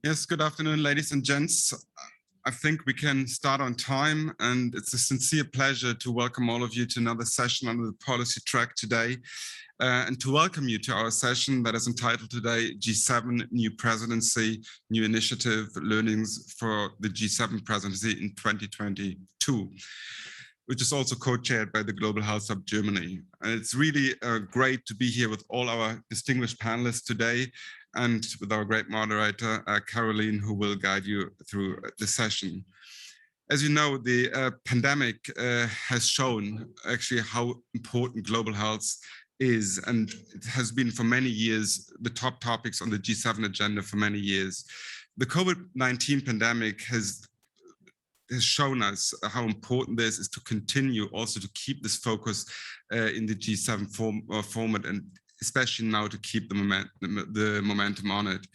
Yes, good afternoon, ladies and gents. I think we can start on time, and it's a sincere pleasure to welcome all of you to another session under the policy track today, and to welcome you to our session that is entitled today G7 New Presidency, New Initiative, Learnings for the G7 Presidency in 2022. Which is also co-chaired by the Global Health Hub Germany. And it's really great to be here with all our distinguished panelists today and with our great moderator, Caroline, who will guide you through the session. As you know, the pandemic has shown actually how important global health is, and it has been for many years the top topics on the G7 agenda for many years. The COVID-19 pandemic has shown us how important this is to continue also to keep this focus in the G7 format, and especially now to keep the momentum on it.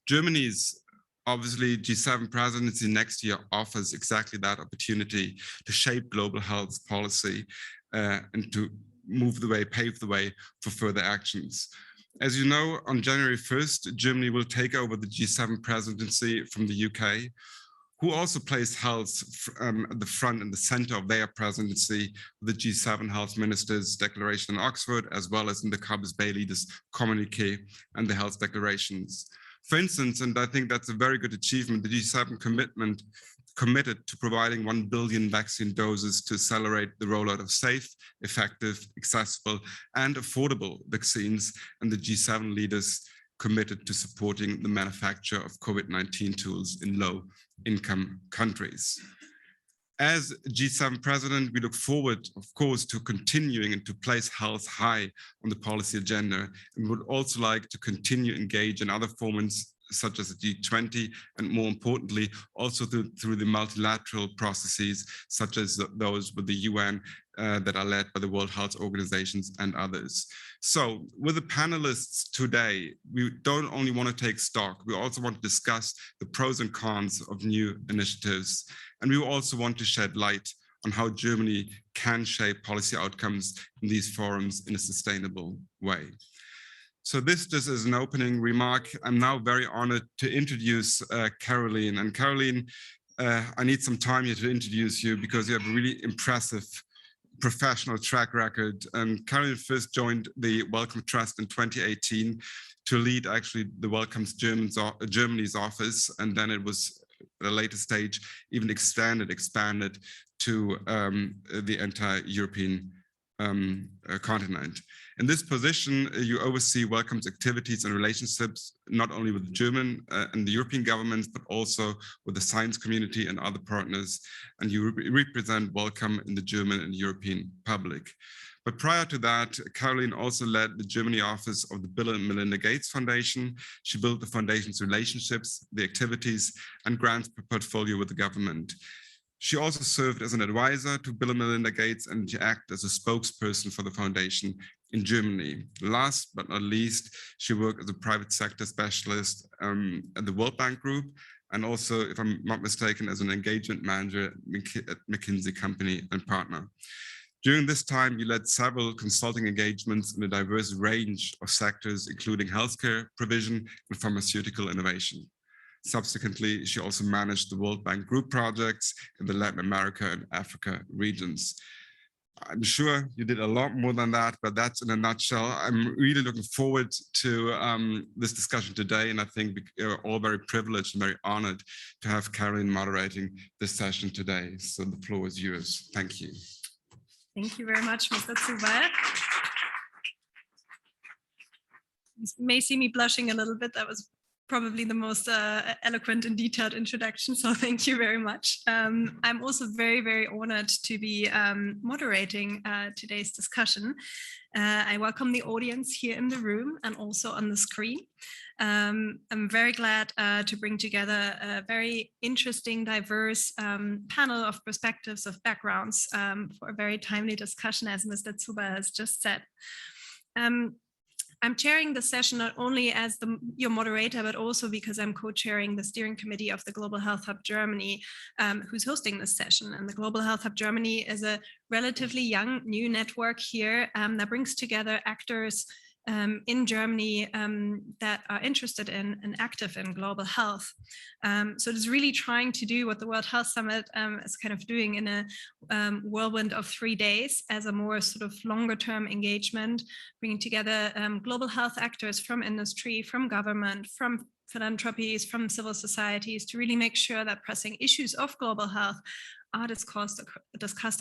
Germany's obviously G7 presidency next year offers exactly that opportunity to shape global health policy and to pave the way for further actions. As you know, on January 1st, Germany will take over the G7 presidency from the UK, who also placed health at the front and the center of their presidency, the G7 health ministers' declaration in Oxford, as well as in the Carbis Bay leaders' communique and the health declarations. For instance, and I think that's a very good achievement, the G7 committed to providing 1 billion vaccine doses to accelerate the rollout of safe, effective, accessible, and affordable vaccines, and the G7 leaders committed to supporting the manufacture of COVID-19 tools in low-income countries. As G7 president, we look forward, of course, to continuing and to place health high on the policy agenda, and would also like to continue engage in other formats such as the G20, and more importantly, also through the multilateral processes, such as those with the UN that are led by the World Health Organizations and others. So with the panelists today, we don't only want to take stock, we also want to discuss the pros and cons of new initiatives. And we also want to shed light on how Germany can shape policy outcomes in these forums in a sustainable way. So this just as an opening remark, I'm now very honored to introduce Caroline. And Caroline, I need some time here to introduce you because you have a really impressive professional track record. And Caroline first joined the Wellcome Trust in 2018 to lead actually the Wellcome's Germany's office. And then it was at a later stage even expanded to the entire European continent. In this position, you oversee Wellcome's activities and relationships, not only with the German and the European governments, but also with the science community and other partners. And you represent Wellcome in the German and European public. But prior to that, Caroline also led the Germany office of the Bill and Melinda Gates Foundation. She built the foundation's relationships, the activities, and grants portfolio with the government. She also served as an advisor to Bill and Melinda Gates, and she acted as a spokesperson for the foundation in Germany. Last but not least, she worked as a private sector specialist at the World Bank Group, and also, if I'm not mistaken, as an engagement manager at McKinsey Company and Partner. During this time, you led several consulting engagements in a diverse range of sectors, including healthcare provision and pharmaceutical innovation. Subsequently, she also managed the World Bank Group projects in the Latin America and Africa regions. I'm sure you did a lot more than that, but that's in a nutshell. I'm really looking forward to this discussion today, and I think we're all very privileged and very honored to have Caroline moderating this session today. So the floor is yours. Thank you. Thank you very much, Mr. Zuber. You may see me blushing a little bit. That was probably the most eloquent and detailed introduction, so thank you very much. I'm also very, very honored to be moderating today's discussion. I welcome the audience here in the room and also on the screen. I'm very glad to bring together a very interesting, diverse panel of perspectives, of backgrounds for a very timely discussion, as Mr. Zuber has just said. I'm chairing the session not only as your moderator, but also because I'm co-chairing the steering committee of the Global Health Hub Germany, who's hosting this session. And the Global Health Hub Germany is a relatively young new network here that brings together actors in Germany that are interested in and active in global health. So it's really trying to do what the World Health Summit is kind of doing in a whirlwind of 3 days as a more sort of longer term engagement, bringing together global health actors from industry, from government, from philanthropies, from civil societies to really make sure that pressing issues of global health are discussed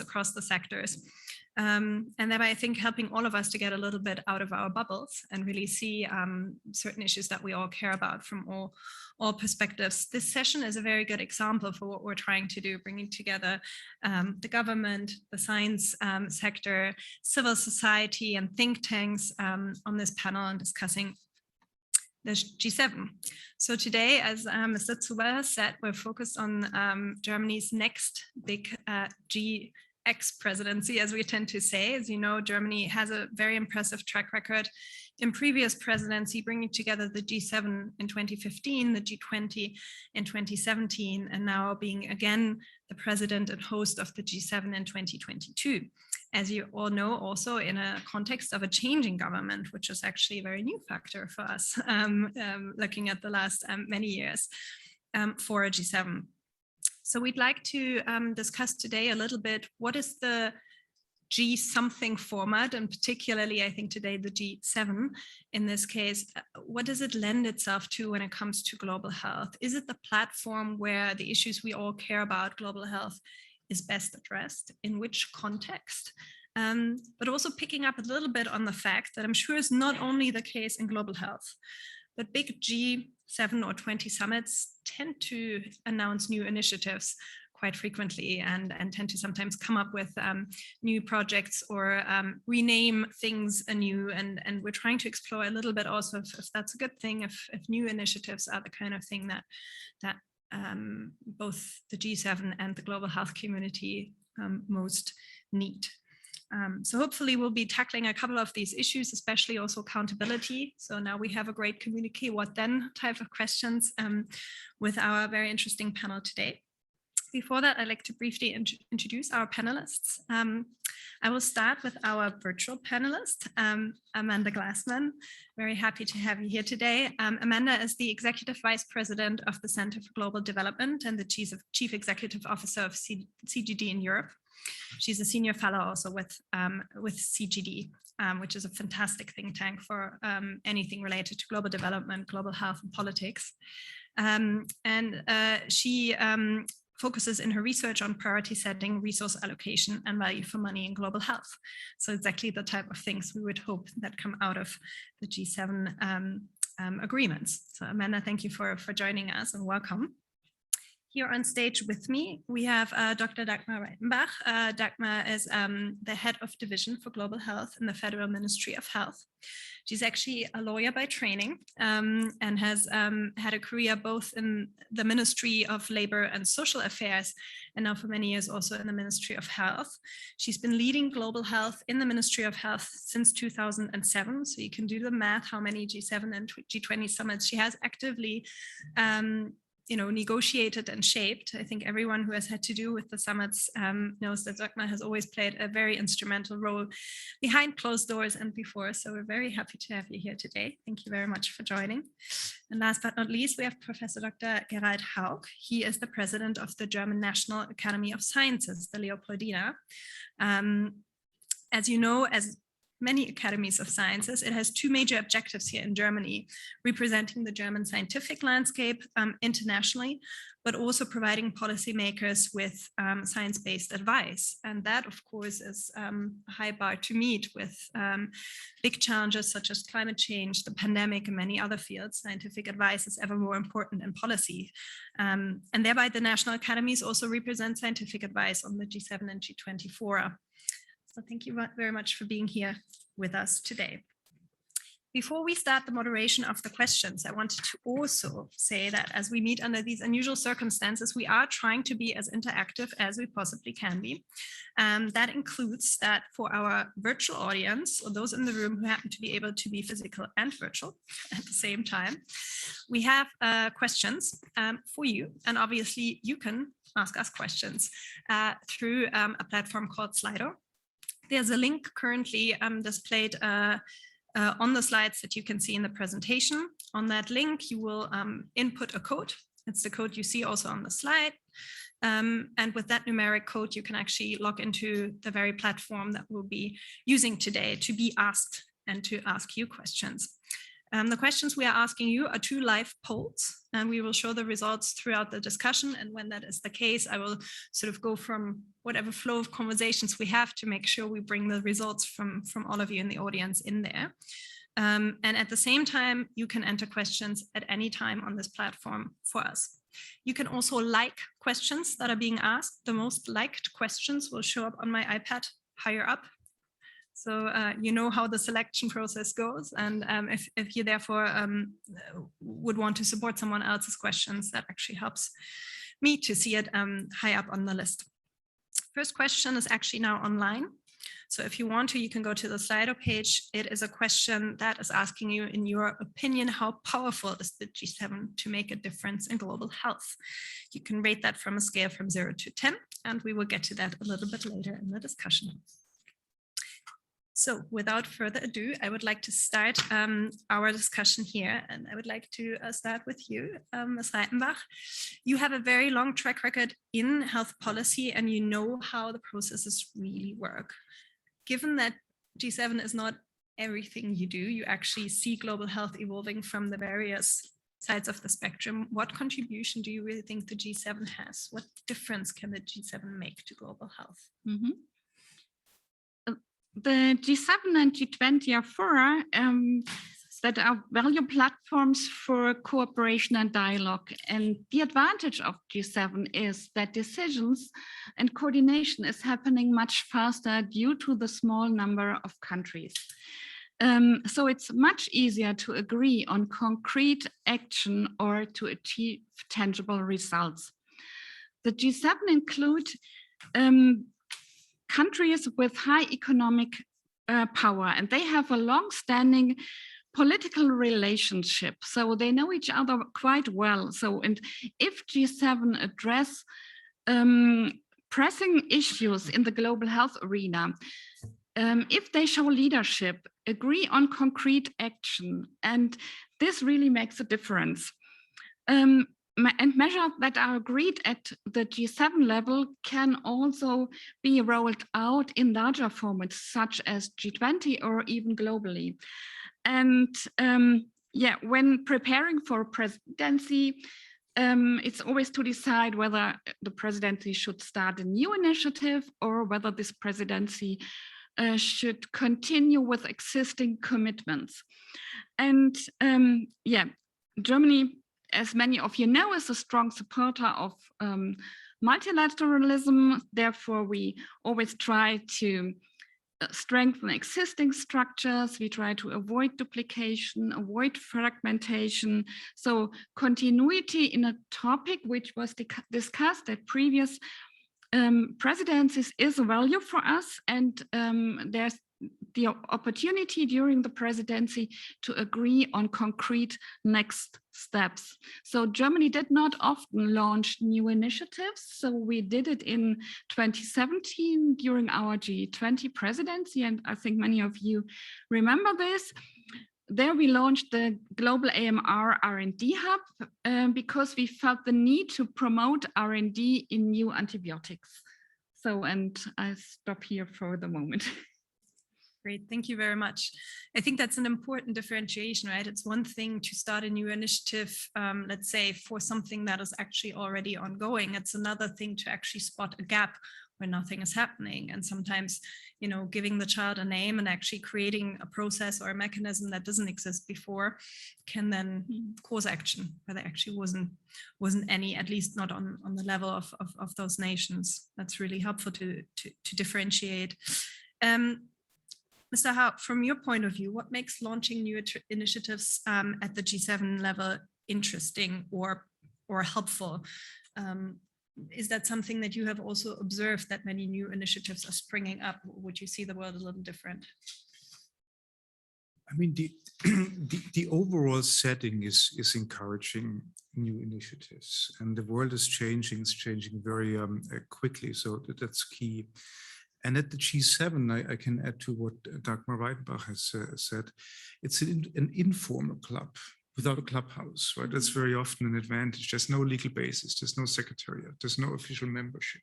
across the sectors. And thereby, I think, helping all of us to get a little bit out of our bubbles and really see certain issues that we all care about from all perspectives. This session is a very good example for what we're trying to do, bringing together the government, the science sector, civil society, and think tanks on this panel and discussing the G7. So today, as Mr. Zuber has said, we're focused on Germany's next big GX presidency, as we tend to say. As you know, Germany has a very impressive track record in previous presidency, bringing together the G7 in 2015, the G20 in 2017, and now being again the president and host of the G7 in 2022. As you all know, also in a context of a changing government, which is actually a very new factor for us, looking at the last many years for a G7. So we'd like to discuss today a little bit what is the G something format, and particularly I think today the G7 in this case, what does it lend itself to when it comes to global health? Is it the platform where the issues we all care about, global health, is best addressed? In which context? But also picking up a little bit on the fact that I'm sure is not only the case in global health, but big G7 or 20 summits tend to announce new initiatives quite frequently and tend to sometimes come up with new projects or rename things anew. And we're trying to explore a little bit also if that's a good thing, if new initiatives are the kind of thing that both the G7 and the global health community most need. So hopefully we'll be tackling a couple of these issues, especially also accountability. So now we have a great communicate what then type of questions with our very interesting panel today. Before that, I'd like to briefly introduce our panelists. I will start with our virtual panelist, Amanda Glassman. Very happy to have you here today. Amanda is the Executive Vice President of the Center for Global Development and the Chief Executive Officer of CGD in Europe. She's a senior fellow also with CGD, which is a fantastic think tank for anything related to global development, global health, and politics. She focuses in her research on priority setting, resource allocation, and value for money in global health. So exactly the type of things we would hope that come out of the G7 agreements. So Amanda, thank you for joining us and welcome. Here on stage with me, we have Dr. Dagmar Reitenbach. Dagmar is the head of division for global health in the Federal Ministry of Health. She's actually a lawyer by training and has had a career both in the Ministry of Labor and Social Affairs and now for many years also in the Ministry of Health. She's been leading global health in the Ministry of Health since 2007. So you can do the math, how many G7 and G20 summits she has actively negotiated and shaped. I think everyone who has had to do with the summits knows that Dagmar has always played a very instrumental role behind closed doors and before. So we're very happy to have you here today. Thank you very much for joining. And last but not least, we have Professor Dr. Gerald Haug. He is the president of the German National Academy of Sciences, the Leopoldina. As you know, as many academies of sciences, it has two major objectives here in Germany, representing the German scientific landscape internationally, but also providing policymakers with science-based advice. And that, of course, is a high bar to meet with big challenges such as climate change, the pandemic, and many other fields. Scientific advice is ever more important in policy. And thereby the national academies also represent scientific advice on the G7 and G20 fora. So thank you very much for being here with us today. Before we start the moderation of the questions, I wanted to also say that as we meet under these unusual circumstances, we are trying to be as interactive as we possibly can be. That includes that for our virtual audience, or those in the room who happen to be able to be physical and virtual at the same time, we have questions for you. And obviously you can ask us questions through a platform called Slido. There's a link currently displayed on the slides that you can see in the presentation. On that link, you will input a code. It's the code you see also on the slide. And with that numeric code, you can actually log into the very platform that we'll be using today to be asked and to ask you questions. The questions we are asking you are 2 live polls, and we will show the results throughout the discussion. And when that is the case, I will sort of go from whatever flow of conversations we have to make sure we bring the results from all of you in the audience in there. And at the same time, you can enter questions at any time on this platform for us. You can also like questions that are being asked. The most liked questions will show up on my iPad higher up. So you know how the selection process goes. And if you therefore would want to support someone else's questions, that actually helps me to see it high up on the list. First question is actually now online. So if you want to, you can go to the Slido page. It is a question that is asking you, in your opinion, how powerful is the G7 to make a difference in global health? You can rate that from a scale from 0 to 10, and we will get to that a little bit later in the discussion. So without further ado, I would like to start our discussion here. And I would like to start with you, Ms. Reitenbach. You have a very long track record in health policy, and you know how the processes really work. Given that G7 is not everything you do, you actually see global health evolving from the various sides of the spectrum. What contribution do you really think the G7 has? What difference can the G7 make to global health? Mm-hmm. The G7 and G20 are fora that are value platforms for cooperation and dialogue. And the advantage of G7 is that decisions and coordination is happening much faster due to the small number of countries. So it's much easier to agree on concrete action or to achieve tangible results. The G7 include countries with high economic power, and they have a long-standing political relationship, so they know each other quite well. So, and if G7 address pressing issues in the global health arena, if they show leadership, agree on concrete action, and this really makes a difference. And measures that are agreed at the G7 level can also be rolled out in larger formats, such as G20 or even globally. And yeah, when preparing for presidency, it's always to decide whether the presidency should start a new initiative or whether this presidency should continue with existing commitments. And yeah, Germany, as many of you know, is a strong supporter of multilateralism. Therefore, we always try to strengthen existing structures. We try to avoid duplication, avoid fragmentation. So continuity in a topic which was discussed at previous presidencies is a value for us. And there's the opportunity during the presidency to agree on concrete next steps. So Germany did not often launch new initiatives. So we did it in 2017 during our G20 presidency. And I think many of you remember this. There we launched the Global AMR R&D Hub because we felt the need to promote R&D in new antibiotics. So, and I stop here for the moment. Great, thank you very much. I think that's an important differentiation, right? It's one thing to start a new initiative, let's say, for something that is actually already ongoing. It's another thing to actually spot a gap where nothing is happening. And sometimes, you know, giving the child a name and actually creating a process or a mechanism that doesn't exist before can then cause action where there actually wasn't any, at least not on the level of those nations. That's really helpful to differentiate. Mr. Haupt, from your point of view, what makes launching new initiatives at the G7 level interesting or helpful? Is that something that you have also observed, that many new initiatives are springing up? Would you see the world a little different? I mean, the overall setting is encouraging new initiatives, and the world is changing. It's changing very quickly, so that's key. And at the G7, I can add to what Dagmar Reitenbach has said, it's an informal club without a clubhouse, right? That's very often an advantage. There's no legal basis, there's no secretariat, there's no official membership.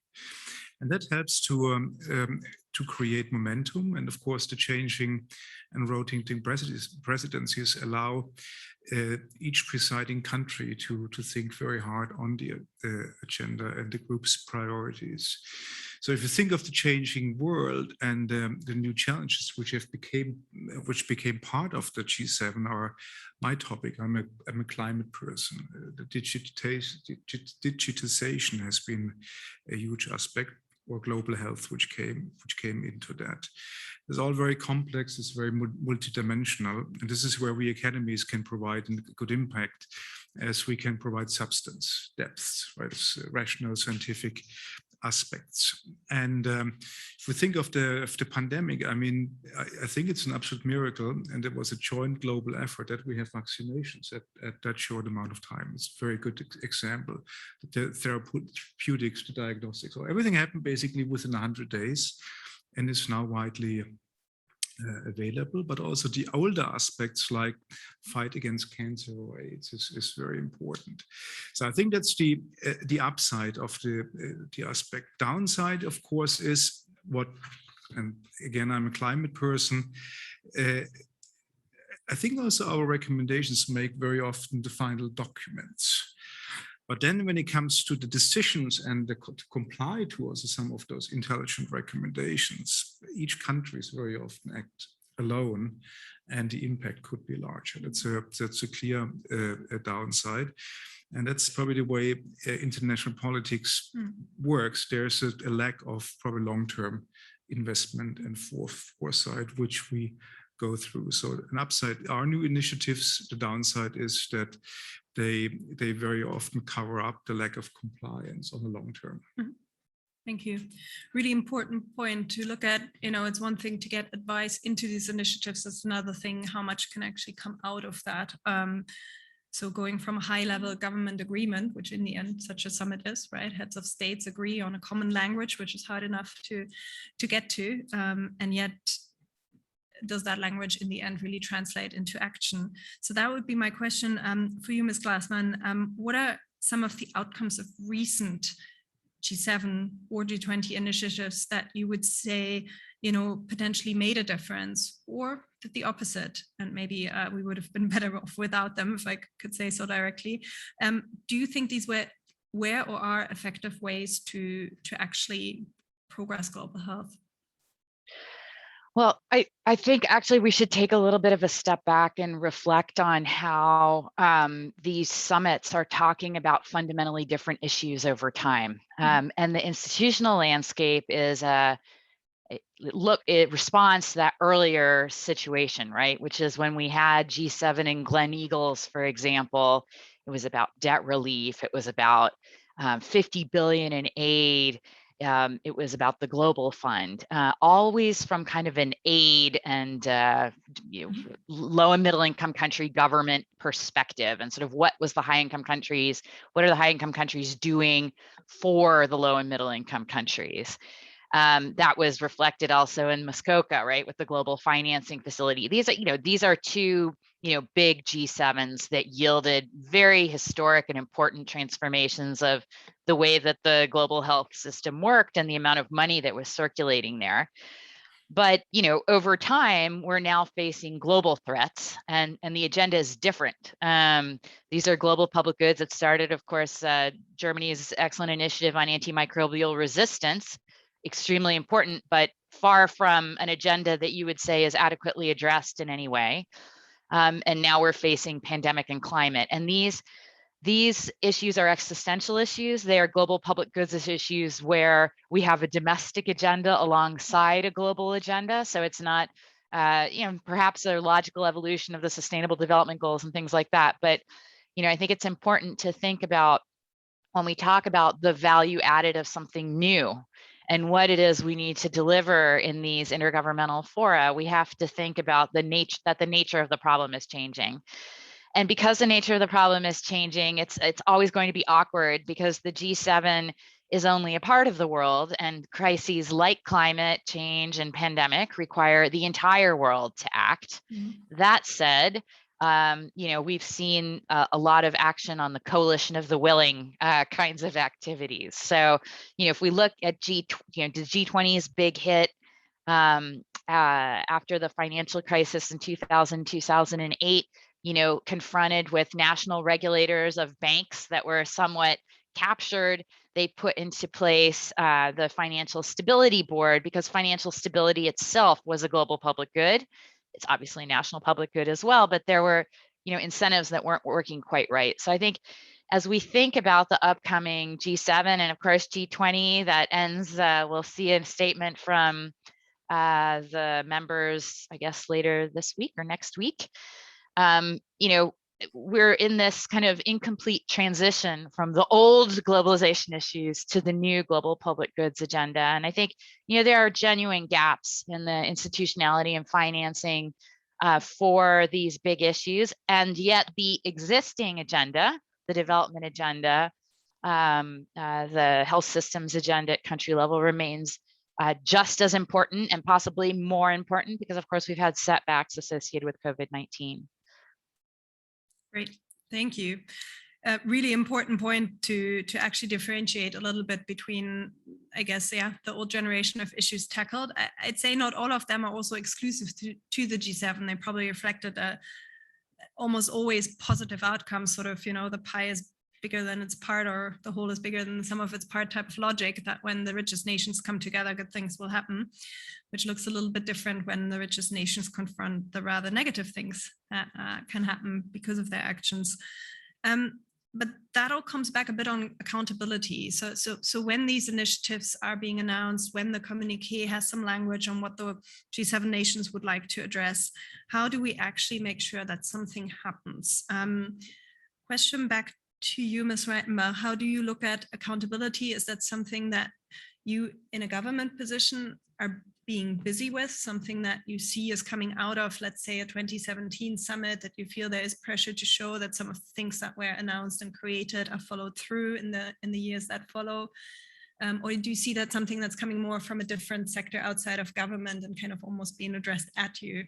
And that helps to create momentum. And of course, the changing and rotating presidencies allow each presiding country to think very hard on the agenda and the group's priorities. So if you think of the changing world and the new challenges which became part of the G7 are my topic. I'm a climate person. The digitization has been a huge aspect, or global health, which came into that. It's all very complex, it's very multidimensional, and this is where we academies can provide a good impact, as we can provide substance, depth, right? Rational, scientific aspects. And if we think of the pandemic, I mean, I think it's an absolute miracle, and it was a joint global effort that we have vaccinations at that short amount of time. It's a very good example. The therapeutics, the diagnostics, so everything happened basically within 100 days, and is now widely available, but also the older aspects like fight against cancer or AIDS is very important. So I think that's the upside of the aspect. Downside, of course, is what, and again, I'm a climate person, I think also our recommendations make very often the final documents. But then when it comes to the decisions and to comply to also some of those intelligent recommendations, each country is very often act alone, and the impact could be larger. That's a clear downside. And that's probably the way international politics works. There's a lack of probably long-term investment and foresight, which we go through. So an upside are new initiatives. The downside is that they very often cover up the lack of compliance on the long term. Thank you. Really important point to look at. You know, it's one thing to get advice into these initiatives. It's another thing how much can actually come out of that. So going from a high-level government agreement, which in the end such a summit is, right? Heads of states agree on a common language, which is hard enough to get to, and yet does that language in the end really translate into action? So that would be my question for you, Ms. Glassman. What are some of the outcomes of recent G7 or G20 initiatives that you would say, you know, potentially made a difference, or did the opposite? And maybe we would have been better off without them, if I could say so directly. Do you think these were or are effective ways to actually progress global health? Well, I think actually we should take a little bit of a step back and reflect on how these summits are talking about fundamentally different issues over time. And the institutional landscape is it responds to that earlier situation, right? Which is when we had G7 in Glen Eagles, for example, it was about debt relief. It was about 50 billion in aid. It was about the global fund, always from kind of an aid and low and middle income country government perspective, and sort of what are the high income countries doing for the low and middle income countries. That was reflected also in Muskoka, right, with the global financing facility. These are two big G7s that yielded very historic and important transformations of the way that the global health system worked and the amount of money that was circulating there. But, over time, we're now facing global threats, and the agenda is different. These are global public goods. It started, of course, Germany's excellent initiative on antimicrobial resistance, extremely important, but far from an agenda that you would say is adequately addressed in any way. And now we're facing pandemic and climate. And these issues are existential issues. They are global public goods issues where we have a domestic agenda alongside a global agenda. So it's not, perhaps a logical evolution of the Sustainable Development Goals and things like that. But, I think it's important to think about when we talk about the value added of something new and what it is we need to deliver in these intergovernmental fora, we have to think about the nature of the problem is changing. And because the nature of the problem is changing, it's always going to be awkward because the G7 is only a part of the world, and crises like climate change and pandemic require the entire world to act. That said, we've seen a lot of action on the coalition of the willing kinds of activities. So, if we look at the G20's big hit after the financial crisis in 2008, confronted with national regulators of banks that were somewhat captured, they put into place the Financial Stability Board, because financial stability itself was a global public good. It's obviously national public good as well, but there were, incentives that weren't working quite right. So I think as we think about the upcoming G7 and of course G20 that ends, we'll see a statement from the members, I guess, later this week or next week. We're in this kind of incomplete transition from the old globalization issues to the new global public goods agenda. And I think, there are genuine gaps in the institutionality and financing for these big issues. And yet the existing agenda, the development agenda, the health systems agenda at country level remains just as important and possibly more important, because of course we've had setbacks associated with COVID-19. Great, thank you. Really important point to actually differentiate a little bit between, I guess, the old generation of issues tackled. I'd say not all of them are also exclusive to the G7. They probably reflected a almost always positive outcomes, sort of, the pie is bigger than its part, or the whole is bigger than the sum of its part type of logic, that when the richest nations come together, good things will happen, which looks a little bit different when the richest nations confront the rather negative things that can happen because of their actions. But that all comes back a bit on accountability. So when these initiatives are being announced, when the communique has some language on what the G7 nations would like to address, how do we actually make sure that something happens? Question back to you, Ms. Reitenbach. How do you look at accountability? Is that something that you in a government position are being busy with, something that you see is coming out of, let's say, a 2017 summit, that you feel there is pressure to show that some of the things that were announced and created are followed through in the years that follow? Or do you see that something that's coming more from a different sector outside of government and kind of almost being addressed at you?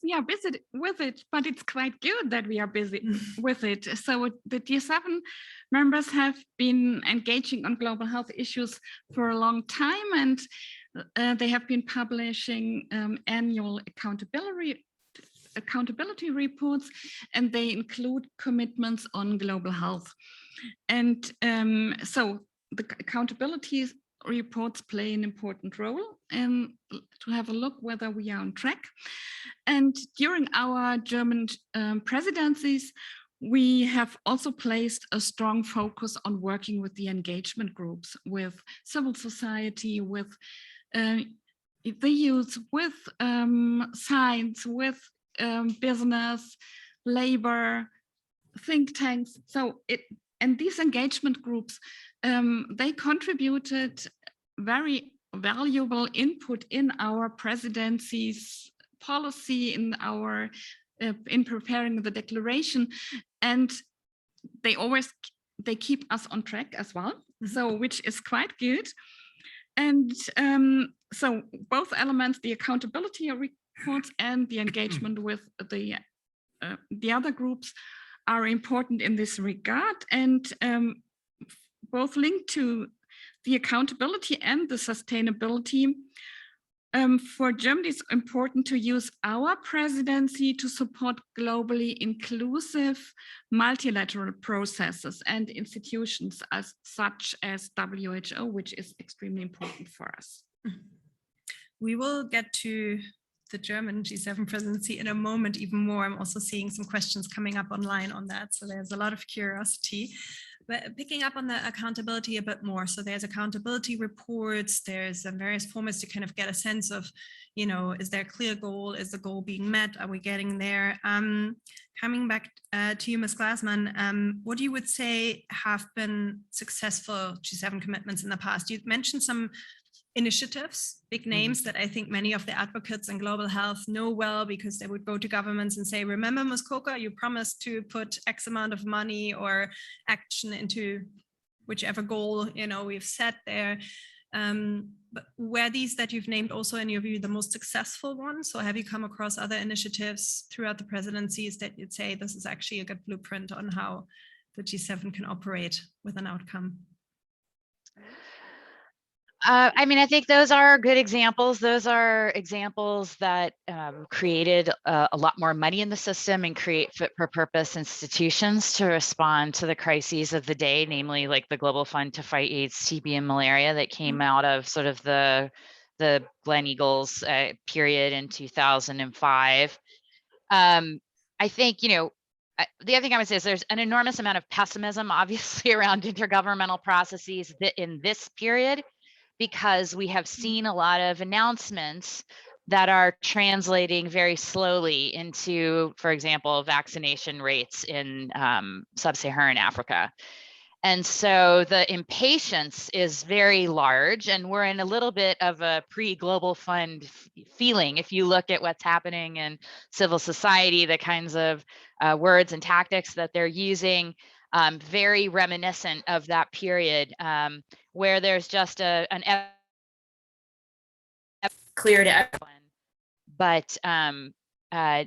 We are busy with it, but it's quite good that we are busy with it. So the G7 members have been engaging on global health issues for a long time, and they have been publishing annual accountability reports, and they include commitments on global health. And so the accountability reports play an important role and to have a look whether we are on track. And during our German presidencies, we have also placed a strong focus on working with the engagement groups, with civil society, with the youth, with science, with business, labor, think tanks. And these engagement groups, they contributed very valuable input in our presidency's policy, in preparing the declaration, and they keep us on track as well. So, which is quite good. And so both elements, the accountability reports and the engagement with the other groups, are important in this regard, and both linked to the accountability and the sustainability. For Germany, it's important to use our presidency to support globally inclusive multilateral processes and institutions such as WHO, which is extremely important for us. We will get to the German G7 presidency in a moment even more. I'm also seeing some questions coming up online on that, so there's a lot of curiosity. But picking up on the accountability a bit more, so there's accountability reports, there's various formats to kind of get a sense of, is there a clear goal? Is the goal being met? Are we getting there? Coming back to you, Ms. Glassman, what you would say have been successful G7 commitments in the past? You mentioned some initiatives, big names that I think many of the advocates in global health know well, because they would go to governments and say, remember Muskoka, you promised to put X amount of money or action into whichever goal, we've set there. But were these that you've named also in your view the most successful ones? So have you come across other initiatives throughout the presidencies that you'd say this is actually a good blueprint on how the G7 can operate with an outcome? I mean, I think those are good examples. Those are examples that created a lot more money in the system and create fit for purpose institutions to respond to the crises of the day, namely like the Global Fund to Fight AIDS, TB, and Malaria that came out of sort of the Gleneagles period in 2005. I think, the other thing I would say is there's an enormous amount of pessimism, obviously, around intergovernmental processes in this period, because we have seen a lot of announcements that are translating very slowly into, for example, vaccination rates in sub-Saharan Africa. And so the impatience is very large, and we're in a little bit of a pre-Global Fund feeling. If you look at what's happening in civil society, the kinds of words and tactics that they're using, very reminiscent of that period, where there's just an clear to everyone, but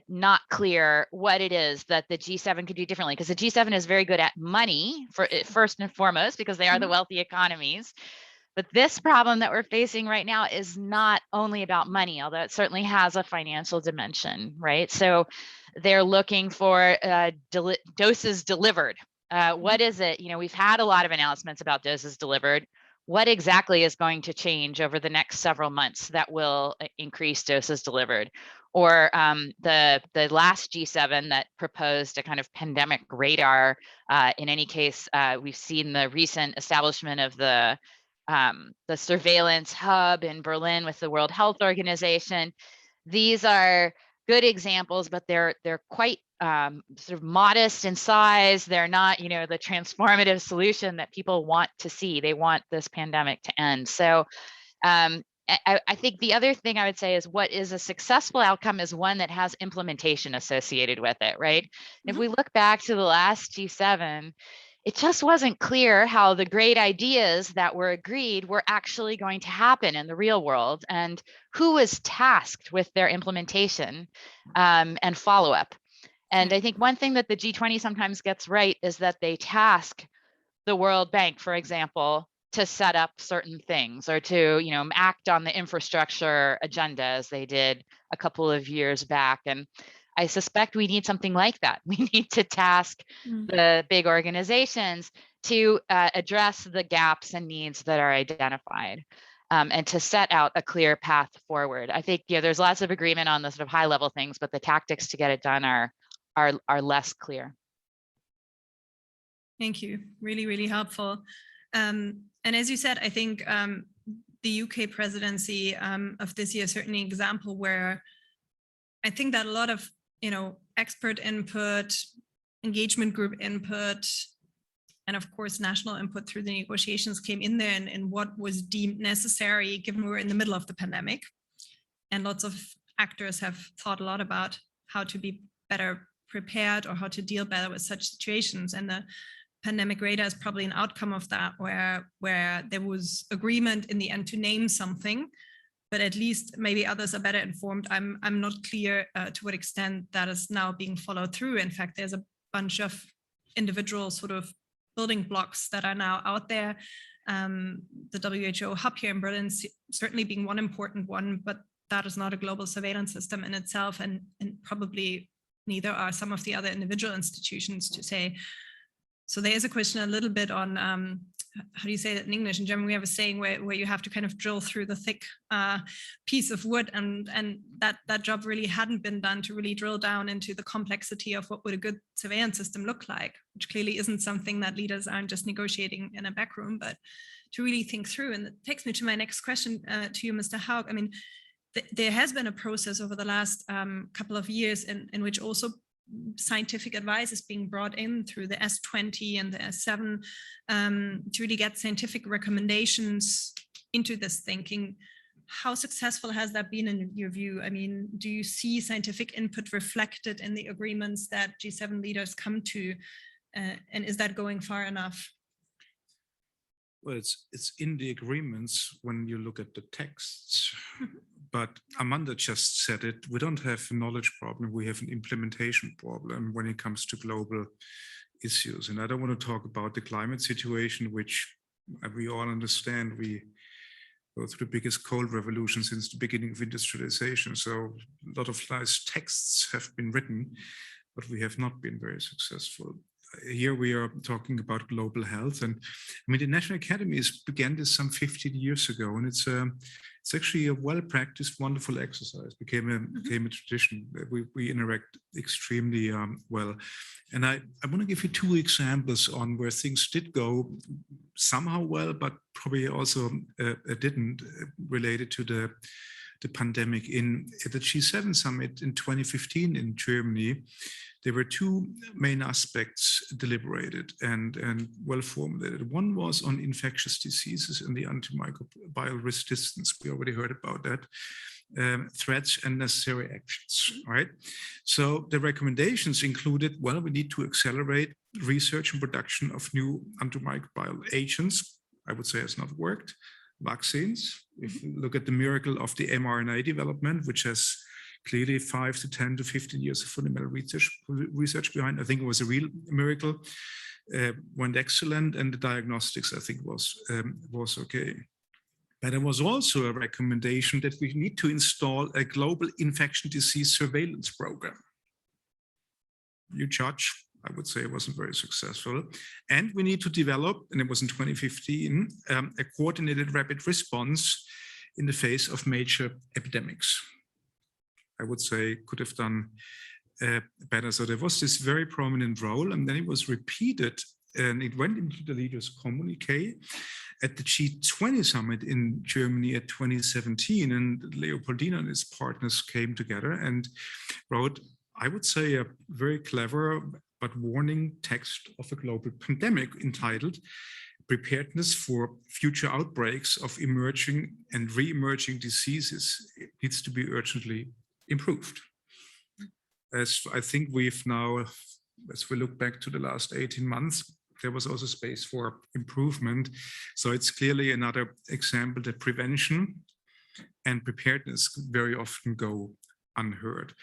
not clear what it is that the G7 could do differently, because the G7 is very good at money, first and foremost, because they are the wealthy economies. But this problem that we're facing right now is not only about money, although it certainly has a financial dimension, right? So they're looking for doses delivered. What is it? We've had a lot of announcements about doses delivered. What exactly is going to change over the next several months that will increase doses delivered? Or the last G7 that proposed a kind of pandemic radar. In any case, we've seen the recent establishment of the surveillance hub in Berlin with the World Health Organization. These are good examples, but they're quite sort of modest in size. They're not, the transformative solution that people want to see. They want this pandemic to end. So I think the other thing I would say is what is a successful outcome is one that has implementation associated with it, right? If we look back to the last G7, it just wasn't clear how the great ideas that were agreed were actually going to happen in the real world, and who was tasked with their implementation and follow-up. And I think one thing that the G20 sometimes gets right is that they task the World Bank, for example, to set up certain things, or to act on the infrastructure agenda as they did a couple of years back. And I suspect we need something like that. We need to task the big organizations to address the gaps and needs that are identified, and to set out a clear path forward. I think there's lots of agreement on the sort of high level things, but the tactics to get it done are less clear. Thank you. Really, really helpful. And as you said, I think the UK presidency of this year is certainly an example where I think that a lot of expert input, engagement group input, and of course national input through the negotiations came in there in what was deemed necessary, given we were in the middle of the pandemic. And lots of actors have thought a lot about how to be better prepared or how to deal better with such situations. And the pandemic radar is probably an outcome of that, where there was agreement in the end to name something, but at least maybe others are better informed. I'm not clear to what extent that is now being followed through. In fact, there's a bunch of individual sort of building blocks that are now out there. The WHO hub here in Berlin certainly being one important one, but that is not a global surveillance system in itself, and probably neither are some of the other individual institutions to say. So there is a question a little bit on, how do you say that in English? In German, we have a saying where you have to kind of drill through the thick piece of wood, and that job really hadn't been done to really drill down into the complexity of what would a good surveillance system look like, which clearly isn't something that leaders aren't just negotiating in a back room, but to really think through. And that takes me to my next question to you, Mr. Haug. I mean, there has been a process over the last couple of years in which also scientific advice is being brought in through the S20 and the S7 to really get scientific recommendations into this thinking. How successful has that been in your view? I mean, do you see scientific input reflected in the agreements that G7 leaders come to? And is that going far enough? Well, it's in the agreements when you look at the texts. But Amanda just said it, we don't have a knowledge problem, we have an implementation problem when it comes to global issues. And I don't want to talk about the climate situation, which we all understand. We go through the biggest cold revolution since the beginning of industrialization. So a lot of nice texts have been written, but we have not been very successful. Here we are talking about global health, and I mean the National Academies began this some 15 years ago, and it's actually a well-practiced, wonderful exercise. Became a tradition. We interact extremely well, and I want to give you two examples on where things did go somehow well, but probably also didn't, related to the pandemic. In the G7 summit in 2015 in Germany, there were two main aspects deliberated and well formulated. One was on infectious diseases and the antimicrobial resistance. We already heard about that. Threats and necessary actions, right? So the recommendations included, well, we need to accelerate research and production of new antimicrobial agents. I would say has not worked. Vaccines, if you look at the miracle of the mRNA development, which has clearly 5 to 10 to 15 years of fundamental research behind. I think it was a real miracle. Went excellent, and the diagnostics I think was okay. But there was also a recommendation that we need to install a global infection disease surveillance program. You judge. I would say it wasn't very successful. And we need to develop, and it was in 2015, a coordinated rapid response in the face of major epidemics. I would say could have done better. So there was this very prominent role, and then it was repeated, and it went into the leaders' communique at the G20 summit in Germany at 2017. And Leopoldina and his partners came together and wrote, I would say, a very clever but warning text of a global pandemic entitled Preparedness for Future Outbreaks of Emerging and Re-emerging Diseases. It needs to be urgently improved. As I think we've now, as we look back to the last 18 months, there was also space for improvement. So it's clearly another example that prevention and preparedness very often go unheard.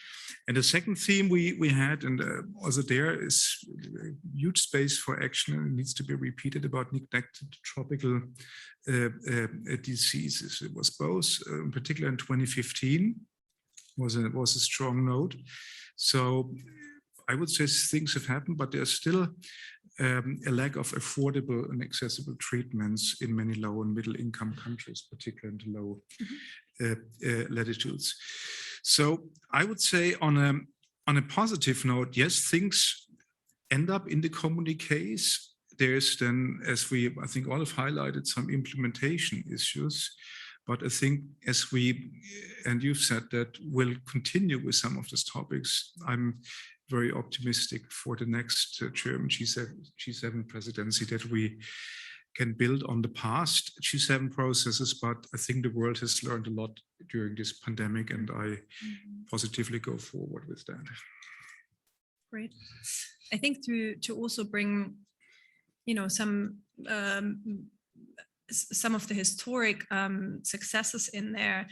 And the second theme we had, and also there is huge space for action, and it needs to be repeated, about neglected tropical diseases. It was both, in particular in 2015, was a strong note. So I would say things have happened, but there's still a lack of affordable and accessible treatments in many low and middle income countries, particularly in the low latitudes. So I would say on a positive note, yes, things end up in the communiques. There's then, as I think all have highlighted, some implementation issues. But I think as and you've said that, we'll continue with some of these topics. I'm very optimistic for the next German G7 presidency, that we can build on the past G7 processes, but I think the world has learned a lot during this pandemic, and I positively go forward with that. Great. I think to also bring, some of the historic successes in there.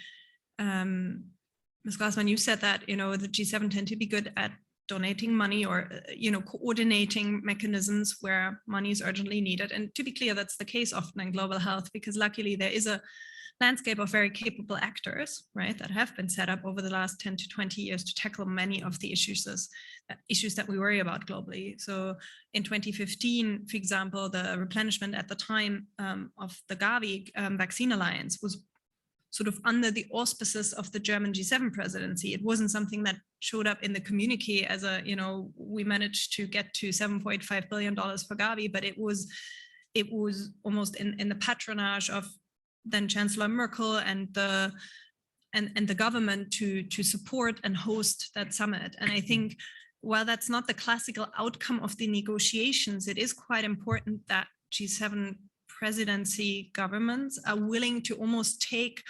Ms. Glassman, you said that, the G7 tend to be good at donating money or, coordinating mechanisms where money is urgently needed. And to be clear, that's the case often in global health, because luckily there is a landscape of very capable actors, right, that have been set up over the last 10 to 20 years to tackle many of the issues that we worry about globally. So in 2015, for example, the replenishment at the time of the Gavi vaccine alliance was sort of under the auspices of the German G7 presidency. It wasn't something that showed up in the communique as we managed to get to $7.5 billion for Gavi, but it was almost in the patronage of then Chancellor Merkel and the government to support and host that summit. And I think while that's not the classical outcome of the negotiations, it is quite important that G7 presidency governments are willing to almost take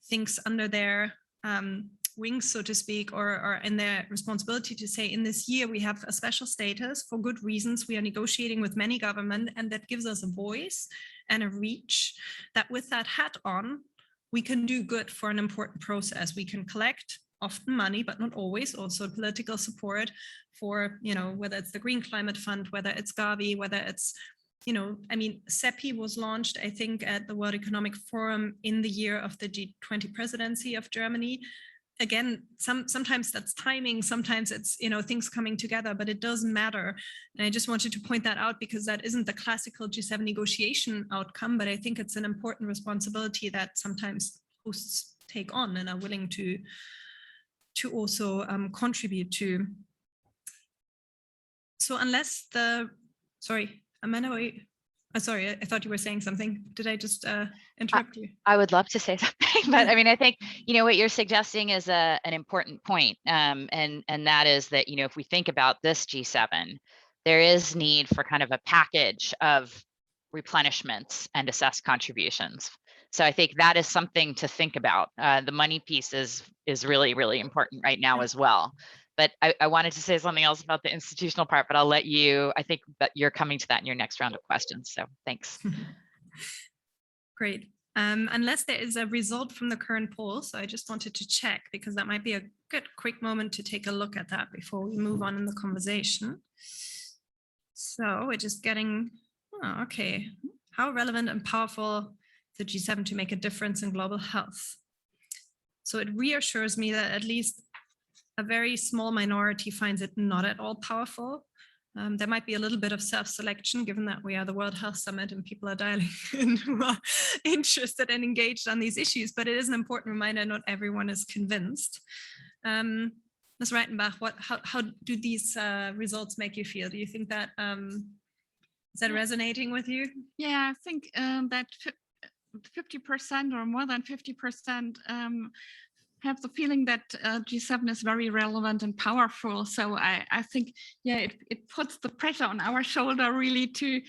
things under their wings, so to speak, or in their responsibility to say, in this year, we have a special status for good reasons. We are negotiating with many governments, and that gives us a voice and a reach that with that hat on, we can do good for an important process. We can collect often money, but not always, also political support for, whether it's the Green Climate Fund, whether it's Gavi, whether it's, CEPI was launched, I think, at the World Economic Forum in the year of the G20 presidency of Germany. Again, sometimes that's timing, sometimes it's, things coming together, but it doesn't matter. And I just wanted to point that out because that isn't the classical G7 negotiation outcome, but I think it's an important responsibility that sometimes hosts take on and are willing to also contribute to. So unless sorry, Amanda, sorry, I thought you were saying something. Did I just interrupt you? I would love to say something, but I mean, I think, what you're suggesting is an important point. And that is that, if we think about this G7, there is need for kind of a package of replenishments and assessed contributions. So I think that is something to think about. The money piece is really, really important right now as well. But I wanted to say something else about the institutional part, but I'll let you, I think that you're coming to that in your next round of questions. So thanks. Great. Unless there is a result from the current poll. So I just wanted to check because that might be a good quick moment to take a look at that before we move on in the conversation. So we're just getting, okay. How relevant and powerful the G7 to make a difference in global health? So it reassures me that at least a very small minority finds it not at all powerful. There might be a little bit of self-selection given that we are the World Health Summit and people are dialing in who are interested and engaged on these issues, but it is an important reminder not everyone is convinced. Ms. Reitenbach, how do these results make you feel? Do you think that, is that resonating with you? Yeah, I think that 50% or more than 50% have the feeling that G7 is very relevant and powerful. So I think, yeah, it puts the pressure on our shoulder really to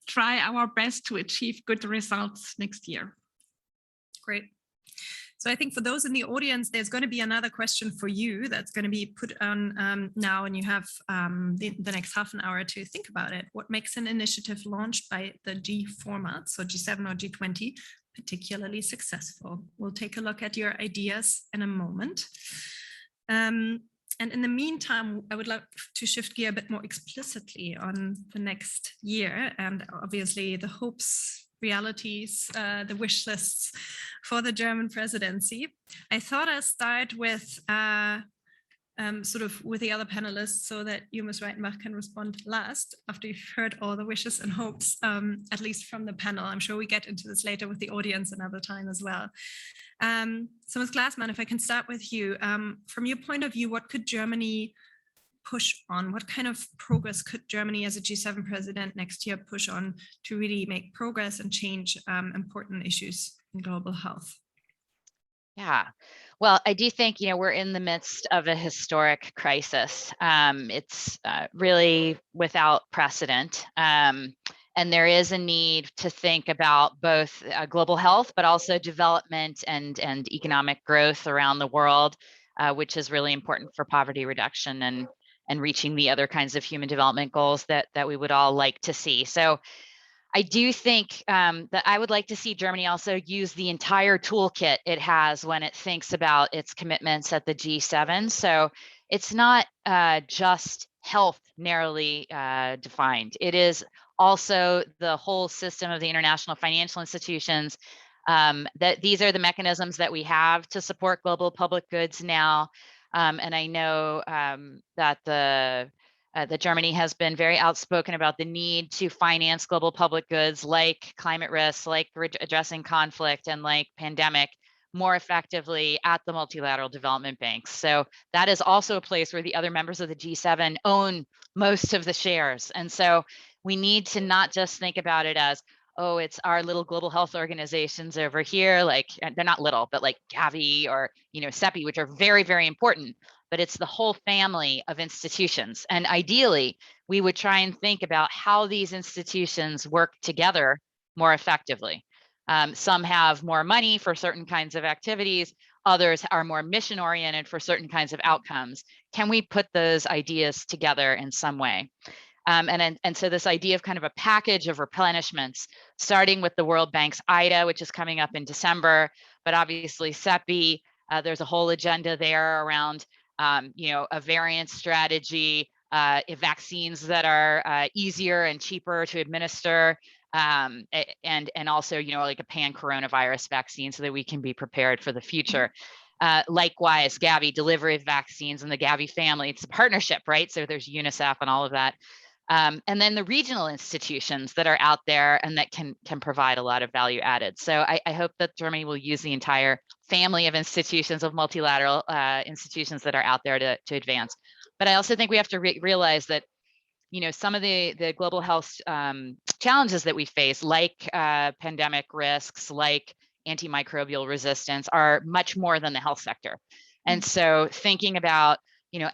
try our best to achieve good results next year. Great. So I think for those in the audience, there's going to be another question for you that's going to be put on now, and you have the next half an hour to think about it. What makes an initiative launched by the G format, so G7 or G20, particularly successful? We'll take a look at your ideas in a moment. And in the meantime, I would like to shift gear a bit more explicitly on the next year and obviously the hopes, realities, the wish lists for the German presidency. I thought I'd start with sort of with the other panelists so that you, Ms. Reitenbach, can respond last after you've heard all the wishes and hopes, at least from the panel. I'm sure we get into this later with the audience another time as well. So Ms. Glassman, if I can start with you, from your point of view, what could Germany push on? What kind of progress could Germany as a G7 president next year push on to really make progress and change important issues in global health? Yeah, well, I do think, we're in the midst of a historic crisis. It's really without precedent. And there is a need to think about both global health, but also development and economic growth around the world, which is really important for poverty reduction and reaching the other kinds of human development goals that we would all like to see. So I do think that I would like to see Germany also use the entire toolkit it has when it thinks about its commitments at the G7. So it's not just health narrowly defined. It is also the whole system of the international financial institutions. That these are the mechanisms that we have to support global public goods now. And I know that Germany has been very outspoken about the need to finance global public goods like climate risks, like addressing conflict, and like pandemic more effectively at the multilateral development banks. So that is also a place where the other members of the G7 own most of the shares. And so we need to not just think about it as, oh, it's our little global health organizations over here, like they're not little, but like Gavi or CEPI, which are very, very important. But it's the whole family of institutions. And ideally, we would try and think about how these institutions work together more effectively. Some have more money for certain kinds of activities. others are more mission oriented for certain kinds of outcomes. Can we put those ideas together in some way? And so this idea of kind of a package of replenishments, starting with the World Bank's IDA, which is coming up in December, but obviously CEPI, there's a whole agenda there around, a variant strategy, vaccines that are easier and cheaper to administer, and also, like a pan-coronavirus vaccine so that we can be prepared for the future. Likewise, Gavi delivery of vaccines and the Gavi family, it's a partnership, right? So there's UNICEF and all of that. And then the regional institutions that are out there and that can provide a lot of value added. So I hope that Germany will use the entire family of institutions, of multilateral institutions that are out there to advance. But I also think we have to realize that, some of the global health challenges that we face, like pandemic risks, like antimicrobial resistance, are much more than the health sector. And so thinking about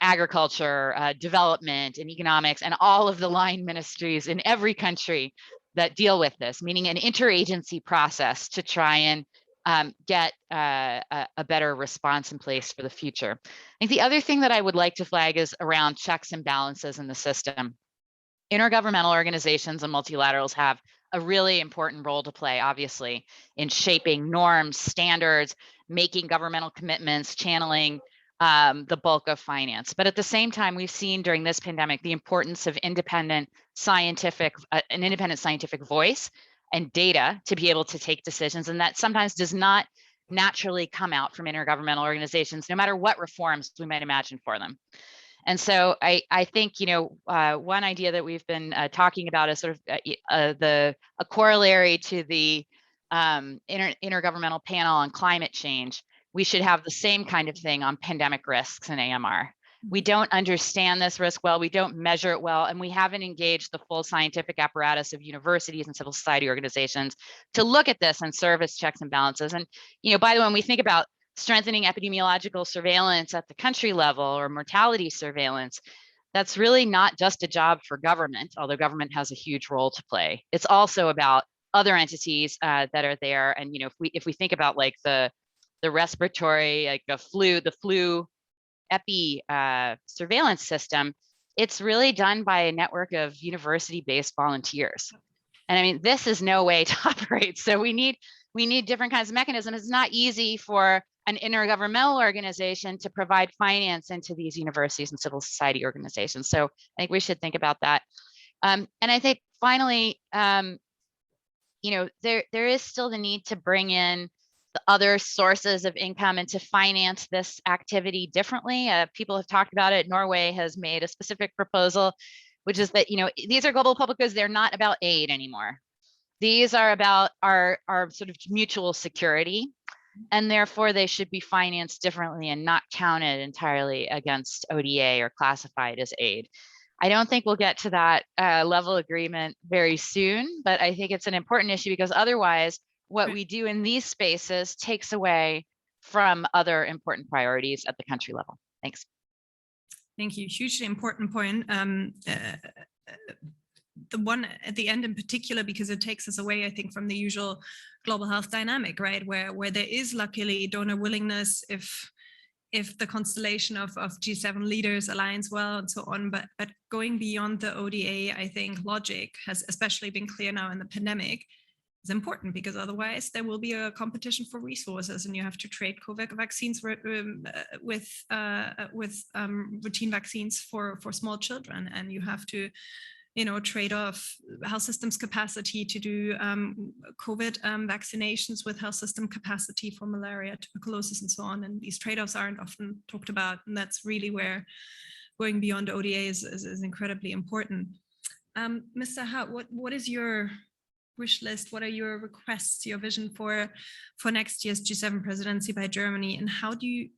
agriculture, development, and economics, and all of the line ministries in every country that deal with this, meaning an interagency process to try and get a better response in place for the future. I think the other thing that I would like to flag is around checks and balances in the system. Intergovernmental organizations and multilaterals have a really important role to play, obviously, in shaping norms, standards, making governmental commitments, channeling the bulk of finance. But at the same time, we've seen during this pandemic the importance of an independent scientific voice and data to be able to take decisions. And that sometimes does not naturally come out from intergovernmental organizations, no matter what reforms we might imagine for them. And so I think, one idea that we've been talking about is sort of a corollary to the intergovernmental panel on climate change. We should have the same kind of thing on pandemic risks and AMR. We don't understand this risk well, we don't measure it well, and we haven't engaged the full scientific apparatus of universities and civil society organizations to look at this and serve as checks and balances. And, by the way, when we think about strengthening epidemiological surveillance at the country level or mortality surveillance, that's really not just a job for government, although government has a huge role to play. It's also about other entities that are there. And, if we think about like the respiratory, like the flu epi surveillance system, it's really done by a network of university-based volunteers. And I mean, this is no way to operate. So we need different kinds of mechanisms. It's not easy for an intergovernmental organization to provide finance into these universities and civil society organizations. So I think we should think about that. And I think finally, there is still the need to bring in the other sources of income and to finance this activity differently. People have talked about it. Norway has made a specific proposal, which is that, these are global public goods. They're not about aid anymore. These are about our sort of mutual security, and therefore they should be financed differently and not counted entirely against ODA or classified as aid. I don't think we'll get to that level of agreement very soon, but I think it's an important issue because otherwise what we do in these spaces takes away from other important priorities at the country level. Thanks. Thank you. Hugely important point. The one at the end in particular, because it takes us away, I think, from the usual global health dynamic, right? Where there is luckily donor willingness if the constellation of G7 leaders aligns well and so on. But going beyond the ODA, I think logic has especially been clear now in the pandemic is important, because otherwise there will be a competition for resources and you have to trade COVID vaccines with routine vaccines for small children, and you have to trade off health systems capacity to do COVID vaccinations with health system capacity for malaria, tuberculosis, and so on. And these trade-offs aren't often talked about, and that's really where going beyond ODA is incredibly important. Mr. Haupt, what is your wish list? What are your requests, your vision for next year's G7 presidency by Germany, and how do you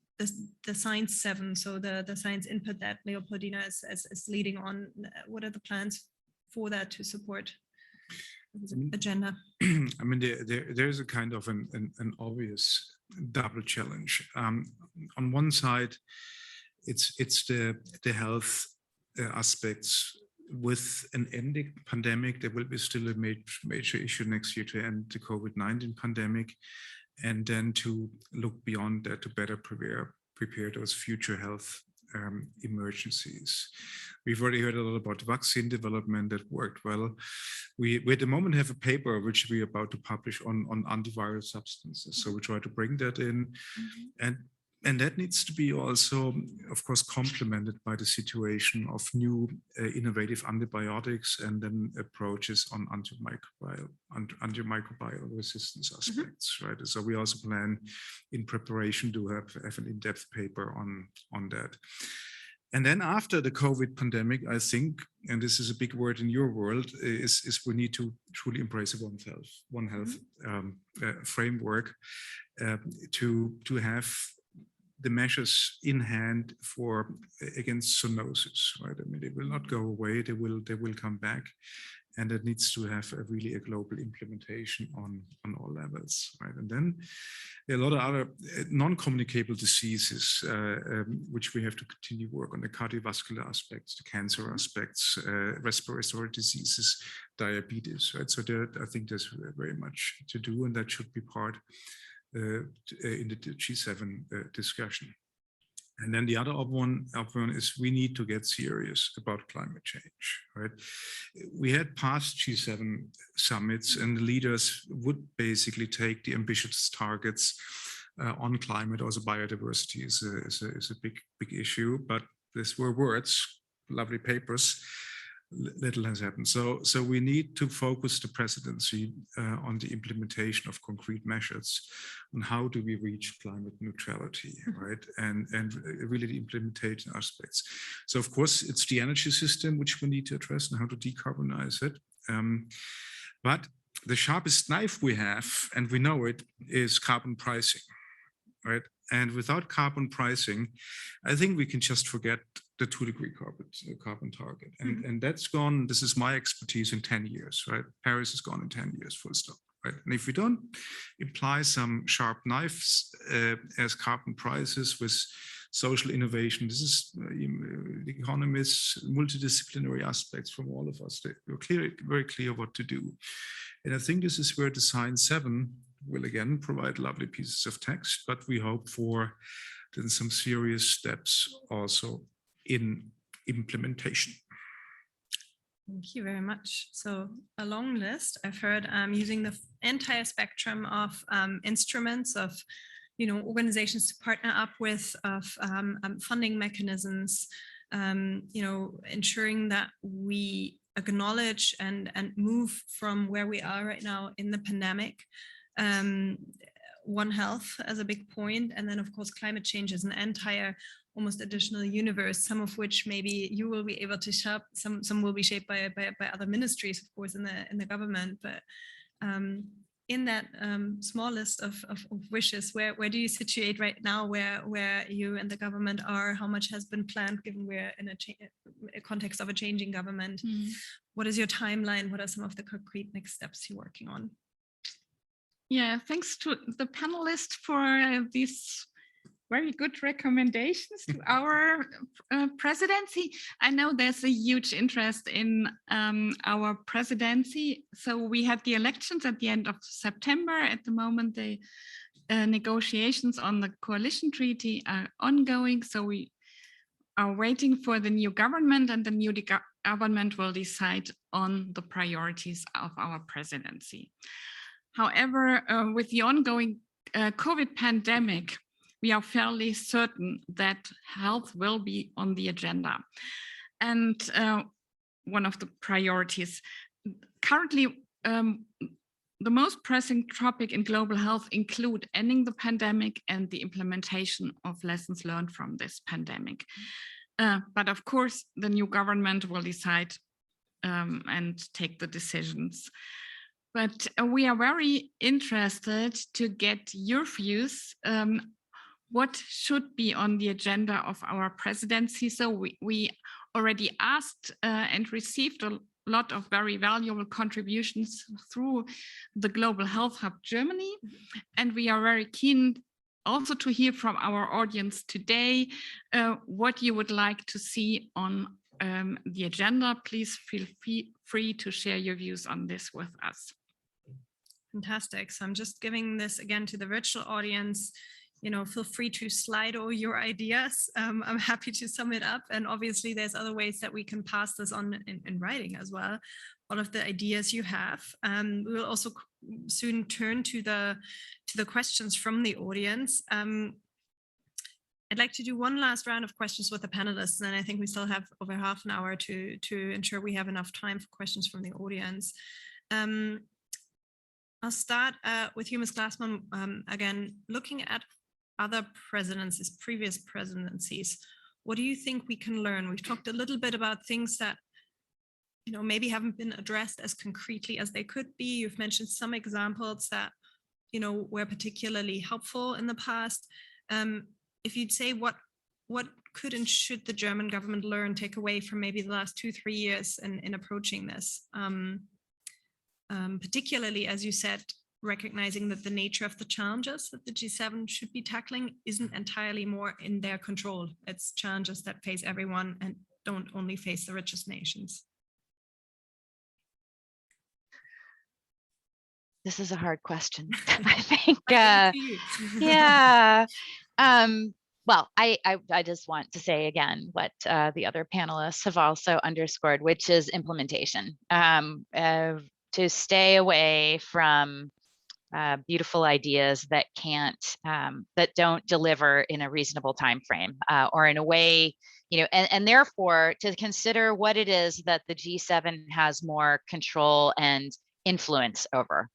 the Science 7, so the science input that Leopoldina is leading on, what are the plans for that to support the agenda? I mean, there's a kind of an obvious double challenge. On one side, it's the health aspects. With an ending pandemic, there will be still a major issue next year to end the COVID-19 pandemic. and then to look beyond that to better prepare those future health emergencies. We've already heard a lot about vaccine development that worked well. We at the moment have a paper which we're about to publish on antiviral substances. So we try to bring that in, and that needs to be also, of course, complemented by the situation of new innovative antibiotics and then approaches on antimicrobial resistance aspects, right? So we also plan in preparation to have an in-depth paper on that. And then after the COVID pandemic, I think, and this is a big word in your world, is we need to truly embrace a One Health framework to have the measures in hand against zoonosis, right? I mean, they will not go away; they will come back, and it needs to have a global implementation on all levels, right? And then there are a lot of other non-communicable diseases which we have to continue work on: the cardiovascular aspects, the cancer aspects, respiratory diseases, diabetes, right? So I think there's very much to do, and that should be part in the G7 discussion. And then the other one is we need to get serious about climate change, right? We had past G7 summits, and the leaders would basically take the ambitious targets on climate. Also biodiversity is a big issue, but these were words, lovely papers. Little has happened. So we need to focus the presidency on the implementation of concrete measures on how do we reach climate neutrality, right? And really the implementation aspects. So of course, it's the energy system which we need to address and how to decarbonize it. But the sharpest knife we have, and we know it, is carbon pricing, right? And without carbon pricing, I think we can just forget the 2-degree carbon target. And that's gone, this is my expertise, in 10 years, right? Paris is gone in 10 years, full stop, right? And if we don't apply some sharp knives as carbon prices with social innovation, this is the economists, multidisciplinary aspects from all of us, they're very clear what to do. And I think this is where the Science 7 will again provide lovely pieces of text, but we hope for then some serious steps also in implementation. Thank you very much. So a long list. I've heard using the entire spectrum of instruments of, organizations to partner up with, of funding mechanisms, ensuring that we acknowledge and move from where we are right now in the pandemic. One Health as a big point, and then of course climate change is an entire almost additional universe, some of which maybe you will be able to shape, some will be shaped by other ministries, of course, in the government. But in that small list of wishes, where do you situate right now, where you and the government are? How much has been planned, given we're in a context of a changing government? What is your timeline? What are some of the concrete next steps you're working on? Yeah, thanks to the panelists for these very good recommendations to our presidency. I know there's a huge interest in our presidency. So we had the elections at the end of September. At the moment, the negotiations on the coalition treaty are ongoing. So we are waiting for the new government, and the new government will decide on the priorities of our presidency. However, with the ongoing COVID pandemic, we are fairly certain that health will be on the agenda. And one of the priorities currently, the most pressing topic in global health include ending the pandemic and the implementation of lessons learned from this pandemic. But of course, the new government will decide and take the decisions. But we are very interested to get your views. What should be on the agenda of our presidency? So we already asked and received a lot of very valuable contributions through the Global Health Hub Germany. And we are very keen also to hear from our audience today what you would like to see on the agenda. Please feel free to share your views on this with us. Fantastic. So I'm just giving this again to the virtual audience. You know, feel free to slide all your ideas. I'm happy to sum it up. And obviously there's other ways that we can pass this on in writing as well. All of the ideas you have. We will also soon turn to the questions from the audience. I'd like to do one last round of questions with the panelists, and I think we still have over half an hour to ensure we have enough time for questions from the audience. I'll start with you, Ms. Glassman. Again, looking at other presidencies, previous presidencies, what do you think we can learn? We've talked a little bit about things that, you know, maybe haven't been addressed as concretely as they could be. You've mentioned some examples that, you know, were particularly helpful in the past. If you'd say what could and should the German government learn, take away from maybe the last 2-3 years in approaching this, particularly, as you said, recognizing that the nature of the challenges that the G7 should be tackling isn't entirely more in their control. It's challenges that face everyone and don't only face the richest nations. This is a hard question. I think, yeah. Well, I just want to say again what the other panelists have also underscored, which is implementation. To stay away from beautiful ideas that that don't deliver in a reasonable time frame, or in a way, you know, and therefore to consider what it is that the G7 has more control and influence over.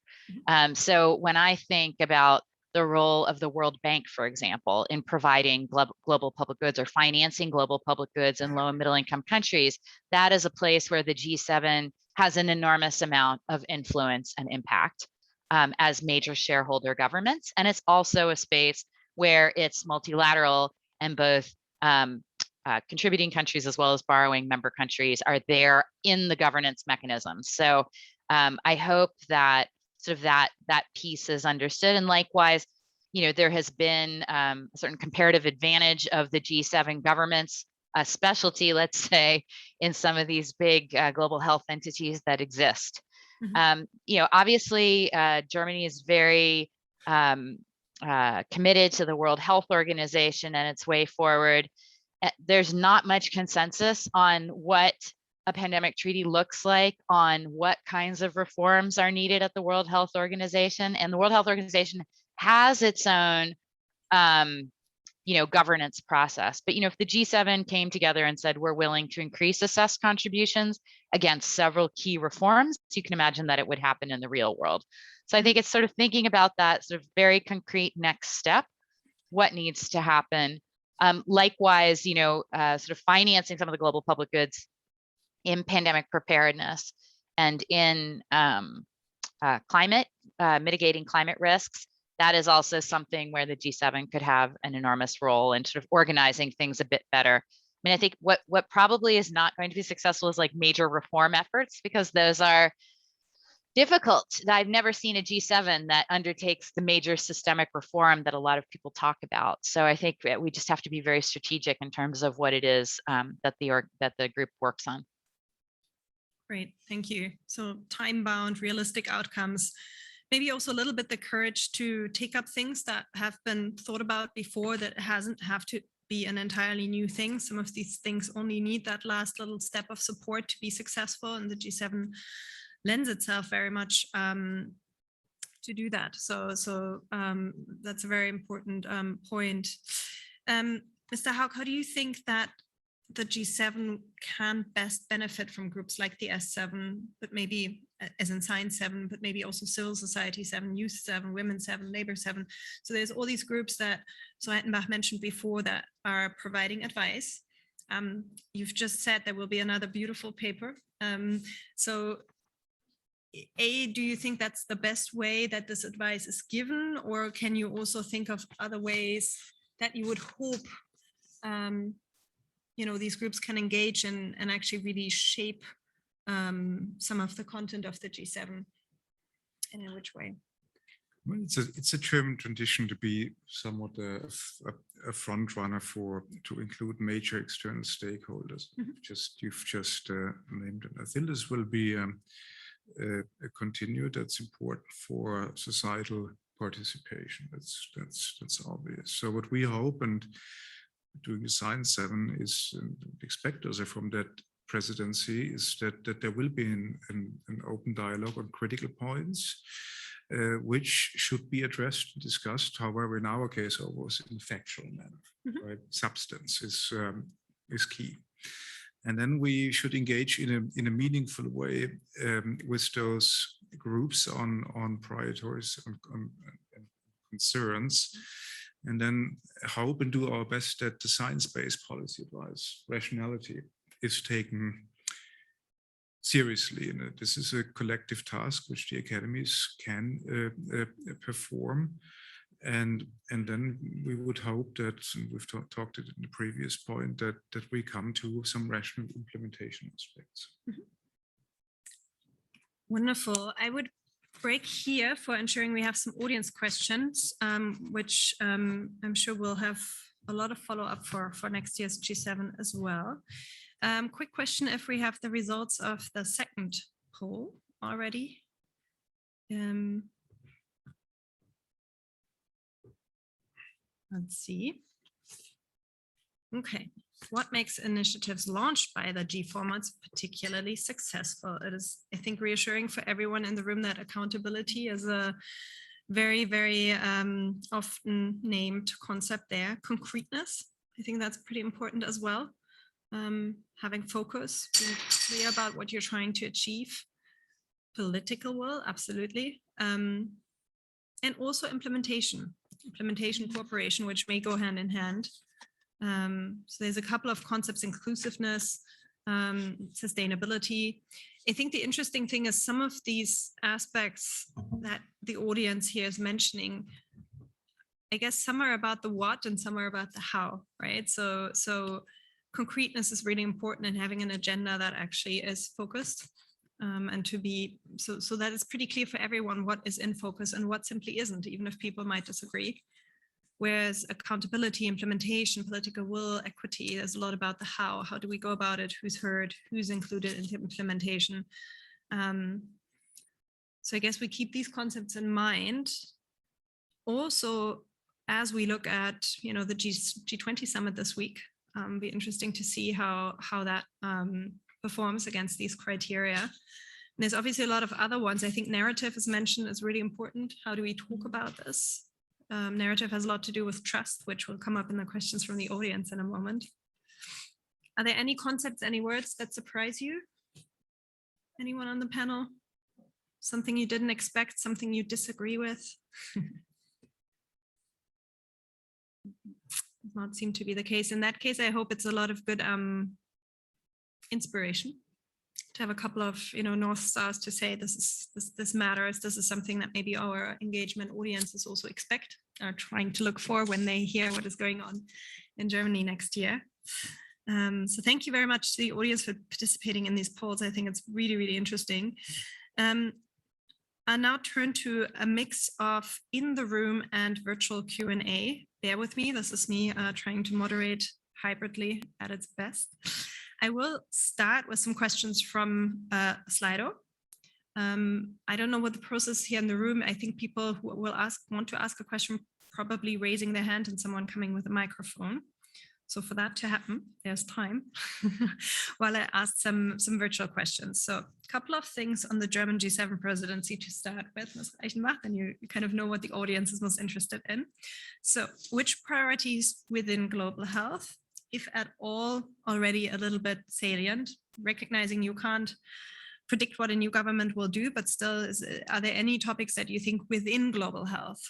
So when I think about the role of the World Bank, for example, in providing global public goods or financing global public goods in low and middle income countries, that is a place where the G7 has an enormous amount of influence and impact as major shareholder governments. And it's also a space where it's multilateral, and both contributing countries as well as borrowing member countries are there in the governance mechanisms. So I hope that sort of that piece is understood. And likewise, you know, there has been a certain comparative advantage of the G7 governments, a specialty, let's say, in some of these big global health entities that exist. Mm-hmm. You know, obviously, Germany is very committed to the World Health Organization and its way forward. There's not much consensus on what a pandemic treaty looks like, on what kinds of reforms are needed at the World Health Organization. And the World Health Organization has its own, you know, governance process. But, you know, if the G7 came together and said, we're willing to increase assessed contributions against several key reforms, you can imagine that it would happen in the real world. So I think it's sort of thinking about that sort of very concrete next step, what needs to happen. Likewise, you know, sort of financing some of the global public goods in pandemic preparedness and in mitigating climate risks. That is also something where the G7 could have an enormous role in sort of organizing things a bit better. I mean, I think what probably is not going to be successful is like major reform efforts, because those are difficult. I've never seen a G7 that undertakes the major systemic reform that a lot of people talk about. So I think we just have to be very strategic in terms of what it is that the group works on. Great, thank you. So time-bound, realistic outcomes. Maybe also a little bit the courage to take up things that have been thought about before, that hasn't have to be an entirely new thing. Some of these things only need that last little step of support to be successful, and the G7 lends itself very much to do that. So that's a very important point. Mr. Haug, how do you think that the G7 can best benefit from groups like the S7, but maybe as in Science 7, but maybe also Civil Society 7, Youth 7, Women 7, Labor 7. So there's all these groups that so Hettenbach mentioned before that are providing advice. You've just said there will be another beautiful paper. So do you think that's the best way that this advice is given, or can you also think of other ways that you would hope you know, these groups can engage and actually really shape some of the content of the G7, and in which way? Well, it's a German tradition to be somewhat a front runner to include major external stakeholders. Mm-hmm. You've just named it. I think this will be continue. That's important for societal participation. That's obvious. So what we hope, and doing the Science 7 is, and expect also from that presidency, is that there will be an open dialogue on critical points, which should be addressed and discussed. However, in our case, always in a factual manner. Right? Substance is key. And then we should engage in a meaningful way with those groups on priorities and concerns, and then hope and do our best that the science-based policy advice, rationality, is taken seriously. And this is a collective task which the academies can perform. And then we would hope that, and we've talked it in the previous point, that we come to some rational implementation aspects. Wonderful. I would break here for ensuring we have some audience questions, which I'm sure we'll have a lot of follow-up for next year's G7 as well. Quick question, if we have the results of the second poll already. Let's see. Okay. What makes initiatives launched by the G formats particularly successful? It is, I think, reassuring for everyone in the room that accountability is a very, very often named concept there. Concreteness, I think that's pretty important as well. Having focus, being clear about what you're trying to achieve. Political will, absolutely. And also implementation cooperation, which may go hand in hand. So there's a couple of concepts: inclusiveness, sustainability. I think the interesting thing is some of these aspects that the audience here is mentioning, I guess some are about the what and some are about the how, right? So concreteness is really important, and having an agenda that actually is focused, and to be so that it's pretty clear for everyone what is in focus and what simply isn't, even if people might disagree. Whereas accountability, implementation, political will, equity, there's a lot about the how. How do we go about it? Who's heard? Who's included in implementation? So I guess we keep these concepts in mind. Also, as we look at, the G20 summit this week, be interesting to see how that performs against these criteria. And there's obviously a lot of other ones. I think narrative is mentioned is really important. How do we talk about this? Narrative has a lot to do with trust, which will come up in the questions from the audience in a moment. Are there any concepts, any words that surprise you? Anyone on the panel? Something you didn't expect, something you disagree with? Does not seem to be the case. In that case, I hope it's a lot of good inspiration to have a couple of North Stars to say this matters. This is something that maybe our engagement audiences also expect, are trying to look for when they hear what is going on in Germany next year. So thank you very much to the audience for participating in these polls. I think it's really, really interesting. I'll now turn to a mix of in the room and virtual Q&A. Bear with me. This is me trying to moderate hybridly at its best. I will start with some questions from Slido. I don't know what the process here in the room. I think people who will want to ask a question, probably raising their hand and someone coming with a microphone. So for that to happen, there's time while I ask some virtual questions. So a couple of things on the German G7 presidency to start with, Ms. Reichenbach, and you kind of know what the audience is most interested in. So which priorities within global health, if at all, already a little bit salient, recognizing you can't predict what a new government will do, but still, are there any topics that you think within global health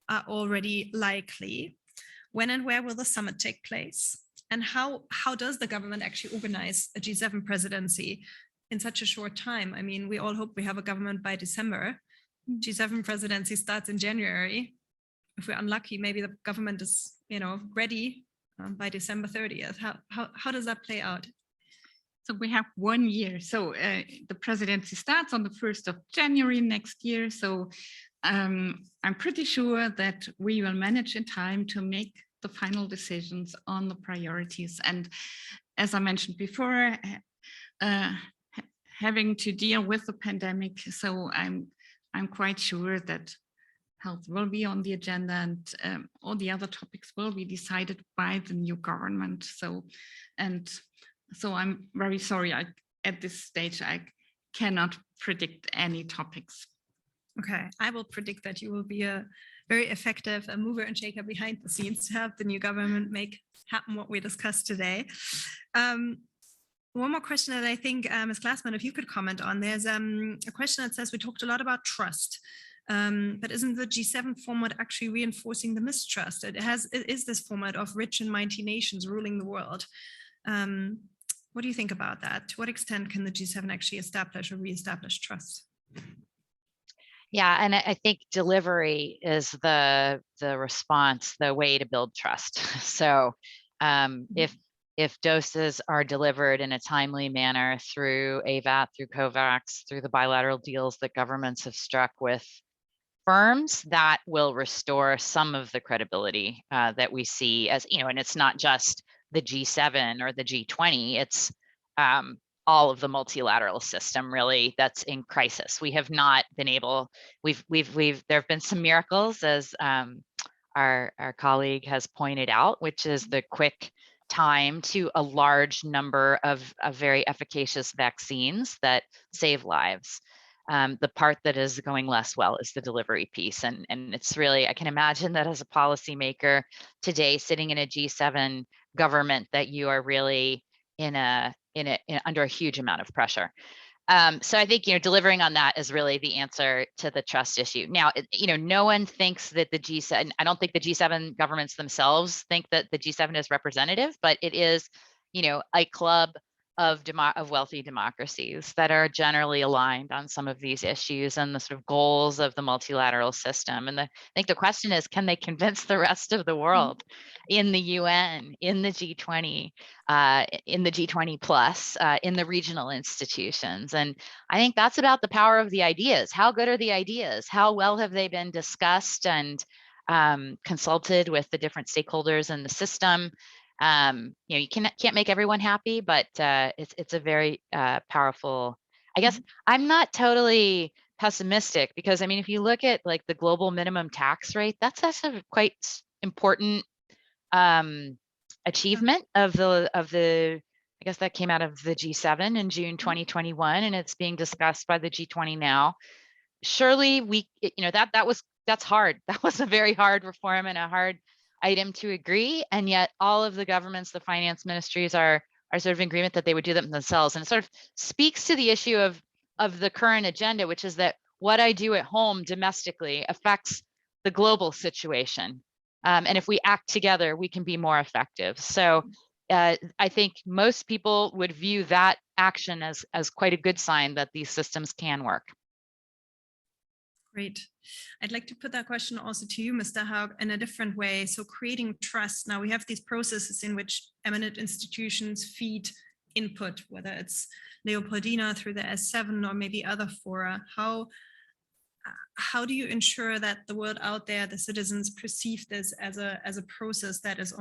are already likely? When and where will the summit take place? And how does the government actually organize a G7 presidency in such a short time? I mean, we all hope we have a government by December. G7 presidency starts in January. If we're unlucky, maybe the government is, ready by December 30th. How does that play out? So we have 1 year. So the presidency starts on the 1st of January next year. So I'm pretty sure that we will manage in time to make the final decisions on the priorities. And as I mentioned before, having to deal with the pandemic. So I'm quite sure that health will be on the agenda, and all the other topics will be decided by the new government. So I'm very sorry. At this stage, I cannot predict any topics. Okay, I will predict that you will be a very effective mover and shaker behind the scenes to help the new government make happen what we discussed today. One more question that I think, Ms. Glassman, if you could comment on, there's a question that says we talked a lot about trust, but isn't the G7 format actually reinforcing the mistrust? It is this format of rich and mighty nations ruling the world. What do you think about that? To what extent can the G7 actually establish or reestablish trust? Yeah, and I think delivery is the response, the way to build trust. So if doses are delivered in a timely manner through AVAT, through COVAX, through the bilateral deals that governments have struck with firms, that will restore some of the credibility that we see as, and it's not just the G7 or the G20, it's all of the multilateral system really that's in crisis. We have not been able, there have been some miracles, as our colleague has pointed out, which is the quick time to a large number of very efficacious vaccines that save lives. The part that is going less well is the delivery piece. And it's really, I can imagine that as a policymaker today, sitting in a G7 government, that you are really under a huge amount of pressure. So I think, delivering on that is really the answer to the trust issue. Now, no one thinks that the G7, I don't think the G7 governments themselves think that the G7 is representative, but it is, a club of wealthy democracies that are generally aligned on some of these issues and the sort of goals of the multilateral system. And I think the question is, can they convince the rest of the world in the UN, in the G20, in the G20 plus, in the regional institutions? And I think that's about the power of the ideas. How good are the ideas? How well have they been discussed and consulted with the different stakeholders in the system? You can't make everyone happy, but it's a very powerful. I guess I'm not totally pessimistic, because if you look at like the global minimum tax rate, that's a quite important achievement of the. I guess that came out of the G7 in June 2021, and it's being discussed by the G20 now. Surely that's hard. That was a very hard reform and a hard item to agree, and yet all of the governments, the finance ministries are sort of in agreement that they would do them themselves. And it sort of speaks to the issue of the current agenda, which is that what I do at home domestically affects the global situation. And if we act together, we can be more effective. So I think most people would view that action as quite a good sign that these systems can work. Great. I'd like to put that question also to you, Mr. Haug, in a different way. So creating trust. Now we have these processes in which eminent institutions feed input, whether it's Leopoldina through the S7 or maybe other fora. How do you ensure that the world out there, the citizens, perceive this as a process that is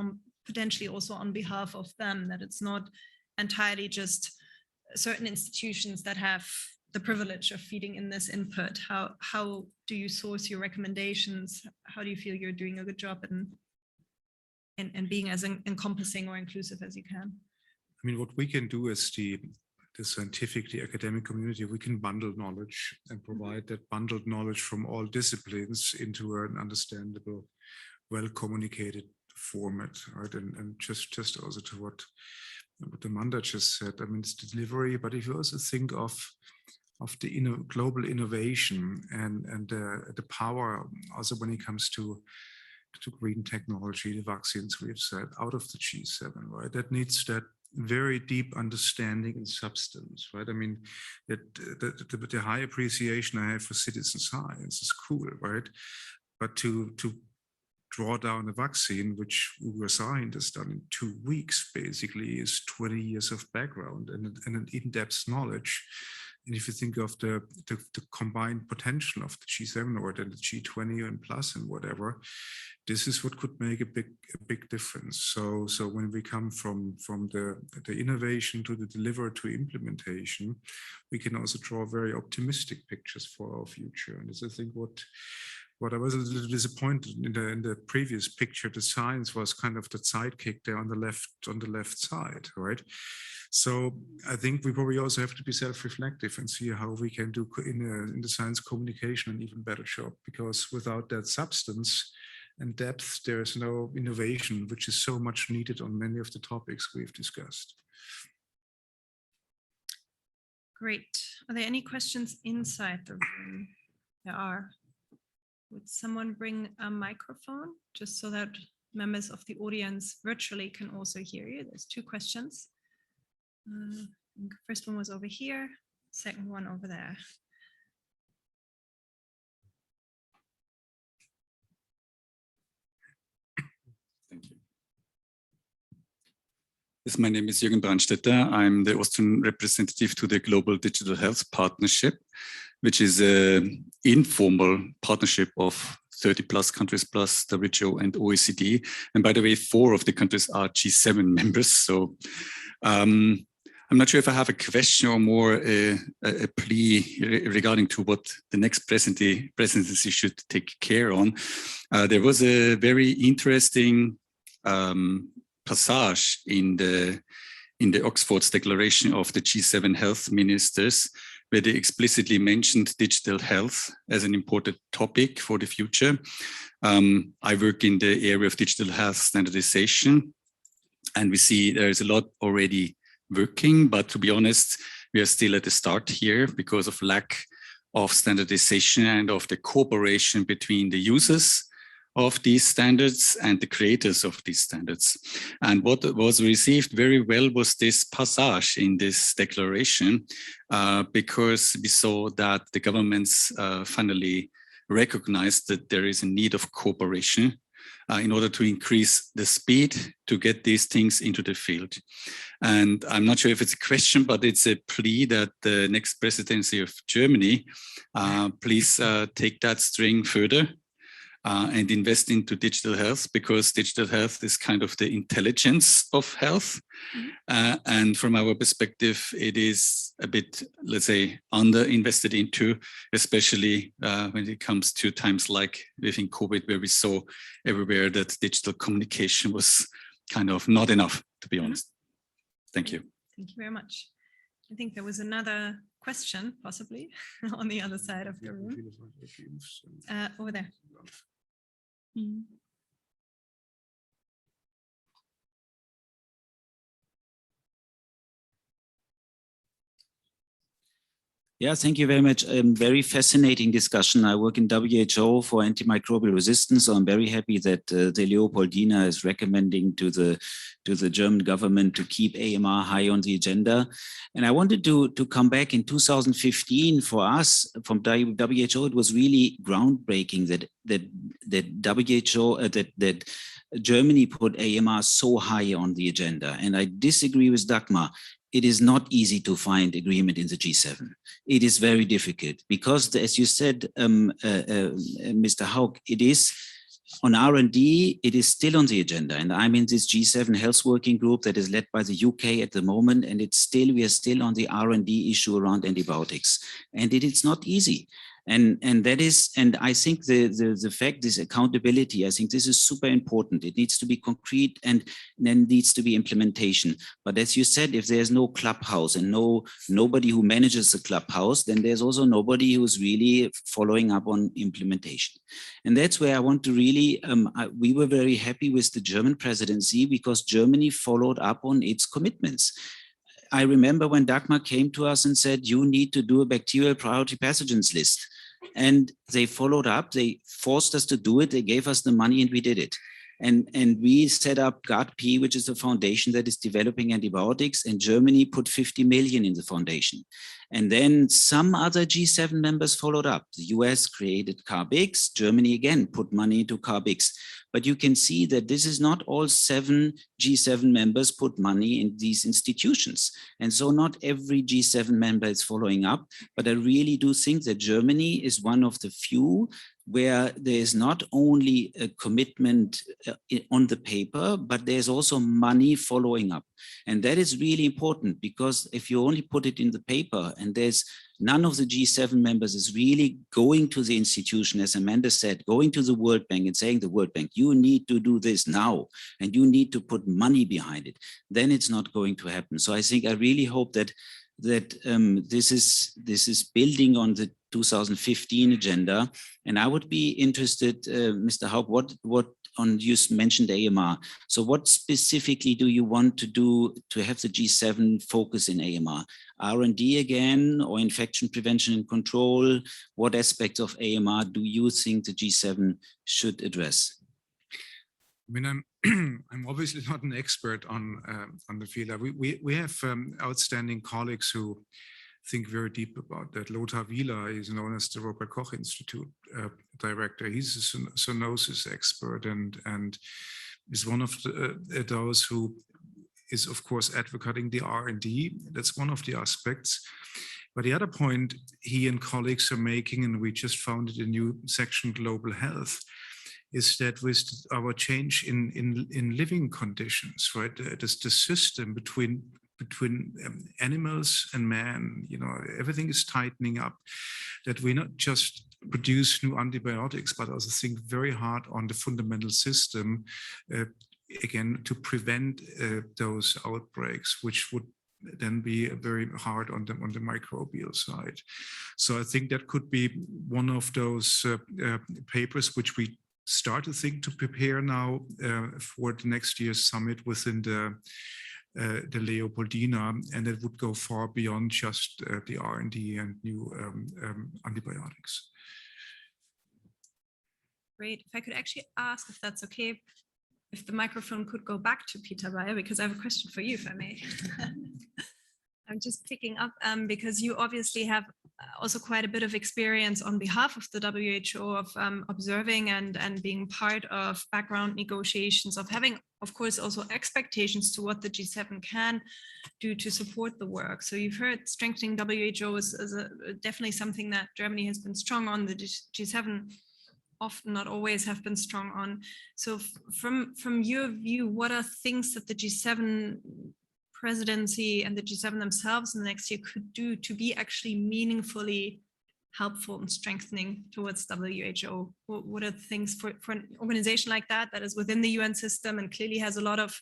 potentially also on behalf of them, that it's not entirely just certain institutions that have the privilege of feeding in this input? How do you source your recommendations? How do you feel you're doing a good job in being as encompassing or inclusive as you can? What we can do as the scientific, the academic community, we can bundle knowledge and provide that bundled knowledge from all disciplines into an understandable, well-communicated format, right? And just also to what Amanda just said, it's delivery, but if you also think of the global innovation and the power also when it comes to green technology, the vaccines we've said out of the G7, right? That needs that very deep understanding and substance, right? That the high appreciation I have for citizen science is cool, right? But to draw down a vaccine, which Uber scientists done in 2 weeks, basically, is 20 years of background and an in-depth knowledge And if you think of the combined potential of the G7 or the G20 and plus and whatever, this is what could make a big difference. So when we come from the innovation to the deliver to implementation, we can also draw very optimistic pictures for our future. And this, I think, what I was a little disappointed in the previous picture, the science was kind of the sidekick there on the left side, right? So I think we probably also have to be self-reflective and see how we can do in the science communication an even better job, because without that substance and depth, there's no innovation, which is so much needed on many of the topics we've discussed. Great. Are there any questions inside the room? There are. Would someone bring a microphone just so that members of the audience virtually can also hear you? There's 2 questions. First one was over here, second one over there. Thank you. Yes, my name is Jürgen Brandstetter. I'm the Austrian representative to the Global Digital Health Partnership, which is an informal partnership of 30 plus countries plus WHO and OECD. And by the way, 4 of the countries are G7 members. So I'm not sure if I have a question or more a plea regarding to what the next presidency should take care on. There was a very interesting passage in the Oxford's declaration of the G7 health ministers, where they explicitly mentioned digital health as an important topic for the future. I work in the area of digital health standardization, and we see there is a lot already working, but to be honest, we are still at the start here because of lack of standardization and of the cooperation between the users of these standards and the creators of these standards. And what was received very well was this passage in this declaration, because we saw that the governments finally recognized that there is a need of cooperation in order to increase the speed to get these things into the field. And I'm not sure if it's a question, but it's a plea that the next presidency of Germany, please take that string further and invest into digital health, because digital health is kind of the intelligence of health. And from our perspective, it is a bit, let's say, under-invested into, especially when it comes to times like within COVID, where we saw everywhere that digital communication was kind of not enough, to be honest. Thank you. Thank you very much. I think there was another question, possibly, on the other side of the room. Over there. Yeah, thank you very much. Very fascinating discussion. I work in WHO for antimicrobial resistance, so I'm very happy that the Leopoldina is recommending to the German government to keep AMR high on the agenda. And I wanted to come back in 2015 for us from WHO. It was really groundbreaking that WHO that Germany put AMR so high on the agenda. And I disagree with Dagmar. It is not easy to find agreement in the G7. It is very difficult because, as you said, Mr. Haug, it is on R&D, it is still on the agenda. And I'm in this G7 health working group that is led by the UK at the moment. And we are still on the R&D issue around antibiotics. And it is not easy. And I think the fact is accountability. I think this is super important. It needs to be concrete and then needs to be implementation. But as you said, if there's no clubhouse and nobody who manages the clubhouse, then there's also nobody who's really following up on implementation. And that's where I want to really, we were very happy with the German presidency because Germany followed up on its commitments. I remember when Dagmar came to us and said, you need to do a bacterial priority pathogens list. And they followed up, they forced us to do it, they gave us the money and we did it. And we set up GARD-P, which is a foundation that is developing antibiotics, and Germany put 50 million in the foundation. And then some other G7 members followed up. The US created CARB-X, Germany again put money into CARB-X. But you can see that this is not all 7 G7 members put money in these institutions. And so not every G7 member is following up, but I really do think that Germany is one of the few where there is not only a commitment on the paper, but there's also money following up. And that is really important, because if you only put it in the paper and there's none of the G7 members is really going to the institution, as Amanda said, going to the World Bank and saying the World Bank, you need to do this now and you need to put money behind it, then it's not going to happen. So I think I really hope that this is building on the 2015 agenda. And I would be interested, Mr. Haug, what you mentioned AMR. So what specifically do you want to do to have the G7 focus in AMR? R&D again, or infection prevention and control? What aspects of AMR do you think the G7 should address? I mean, I'm obviously not an expert on the field. We have outstanding colleagues who think very deep about that. Lothar Wieler is known as the Robert Koch Institute director. He's a zoonosis expert and is one of those who is, of course, advocating the R&D. That's one of the aspects. But the other point he and colleagues are making, and we just founded a new section, Global Health, is that with our change in living conditions, right, the system between animals and man, you know, everything is tightening up, that we not just produce new antibiotics, but also think very hard on the fundamental system, again, to prevent those outbreaks, which would then be very hard on the microbial side. So I think that could be one of those papers which we start to think to prepare now for the next year's summit within the Leopoldina, and it would go far beyond just the R&D and new antibiotics. Great. If I could actually ask, if that's okay, if the microphone could go back to Peter Bayer, because I have a question for you, if I may. I'm just picking up because you obviously have also quite a bit of experience on behalf of the WHO of observing and being part of background negotiations, of having, of course, also expectations to what the G7 can do to support the work. So you've heard strengthening WHO is definitely something that Germany has been strong on. The G7 often, not always, have been strong on. So from your view, what are things that the G7 presidency and the G7 themselves in the next year could do to be actually meaningfully helpful in strengthening towards WHO? What are the things for an organization like that is within the UN system and clearly has a lot of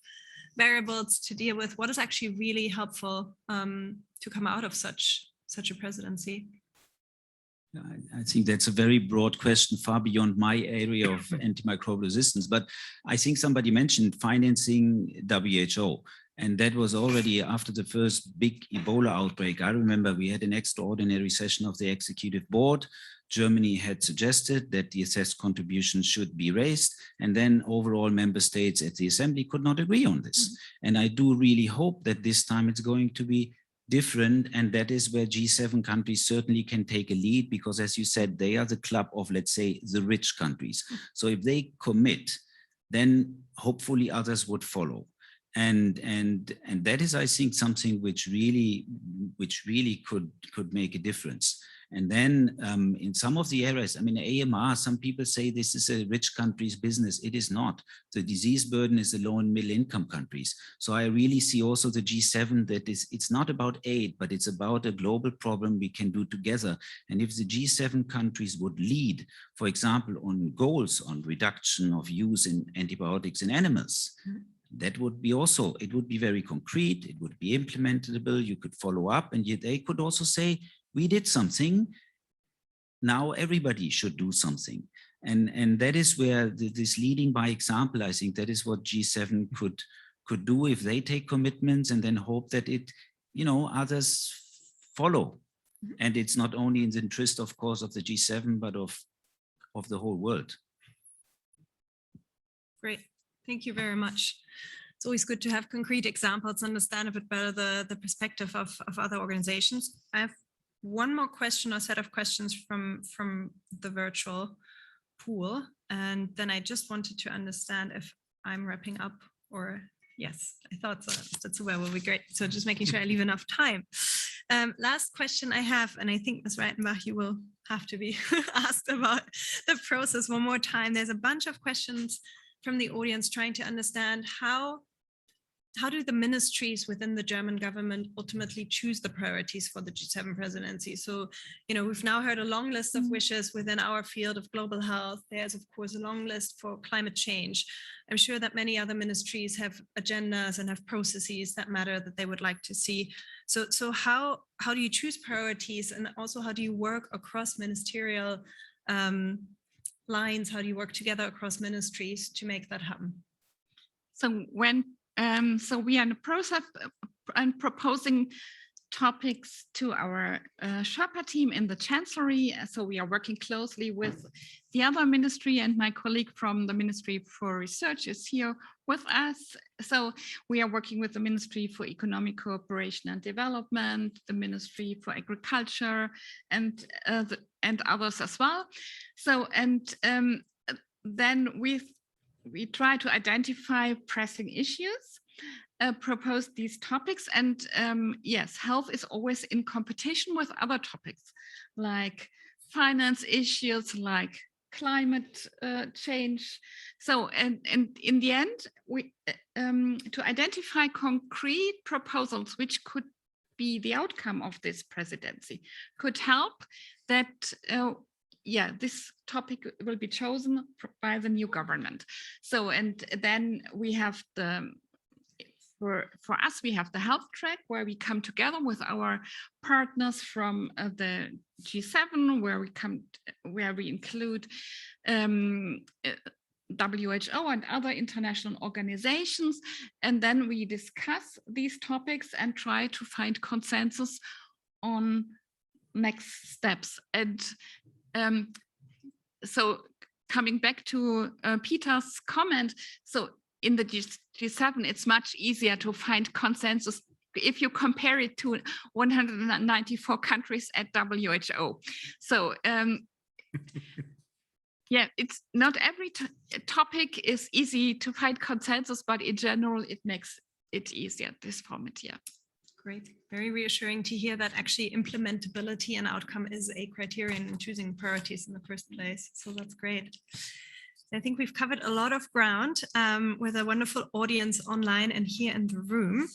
variables to deal with? What is actually really helpful to come out of such a presidency? I think that's a very broad question, far beyond my area of antimicrobial resistance. But I think somebody mentioned financing WHO. And that was already after the first big Ebola outbreak. I remember we had an extraordinary session of the executive board. Germany had suggested that the assessed contributions should be raised. And then overall member states at the assembly could not agree on this. Mm-hmm. And I do really hope that this time it's going to be different. And that is where G7 countries certainly can take a lead, because as you said, they are the club of, let's say, the rich countries. Mm-hmm. So if they commit, then hopefully others would follow. And that is, I think, something which really could make a difference. And then in some of the areas, I mean, AMR, some people say this is a rich country's business. It is not. The disease burden is the low and middle income countries. So I really see also the G7 that it's not about aid, but it's about a global problem we can do together. And if the G7 countries would lead, for example, on goals on reduction of use in antibiotics in animals, that would be also, it would be very concrete, it would be implementable, you could follow up, and yet they could also say, we did something, now everybody should do something. And that is where this leading by example, I think that is what G7 could do if they take commitments and then hope that it, you know, others follow. And it's not only in the interest, of course, of the G7, but of the whole world. Great. Thank you very much. It's always good to have concrete examples, understand a bit better the perspective of other organizations. I have one more question or set of questions from the virtual pool. And then I just wanted to understand if I'm wrapping up or yes, I thought so. That's well, will be great. So just making sure I leave enough time. Last question I have, and I think Ms. Reitenbach, you will have to be asked about the process one more time. There's a bunch of questions from the audience trying to understand how do the ministries within the German government ultimately choose the priorities for the G7 presidency? So, you know, we've now heard a long list of wishes within our field of global health. There's, of course, a long list for climate change. I'm sure that many other ministries have agendas and have processes that matter that they would like to see. So how do you choose priorities? And also, how do you work across ministerial lines? How do you work together across ministries to make that happen? So so we are in the process and proposing topics to our Sherpa team in the Chancellery. So we are working closely with the other ministry, and my colleague from the Ministry for Research is here with us. So we are working with the Ministry for Economic Cooperation and Development, the Ministry for Agriculture, and others as well. So then we try to identify pressing issues, propose these topics, and yes, health is always in competition with other topics like finance issues, like climate change. So, and in the end, we to identify concrete proposals which could be the outcome of this presidency, could help that this topic will be chosen by the new government. So, and then we have for us, we have the health track where we come together with our partners from the G7, where we include WHO and other international organizations. And then we discuss these topics and try to find consensus on next steps. And so coming back to Peter's comment, so in the G7, it's much easier to find consensus if you compare it to 194 countries at WHO. So yeah, it's not every topic is easy to find consensus, but in general, it makes it easier, this format, yeah. Great, very reassuring to hear that actually implementability and outcome is a criterion in choosing priorities in the first place. So that's great. I think we've covered a lot of ground with a wonderful audience online and here in the room.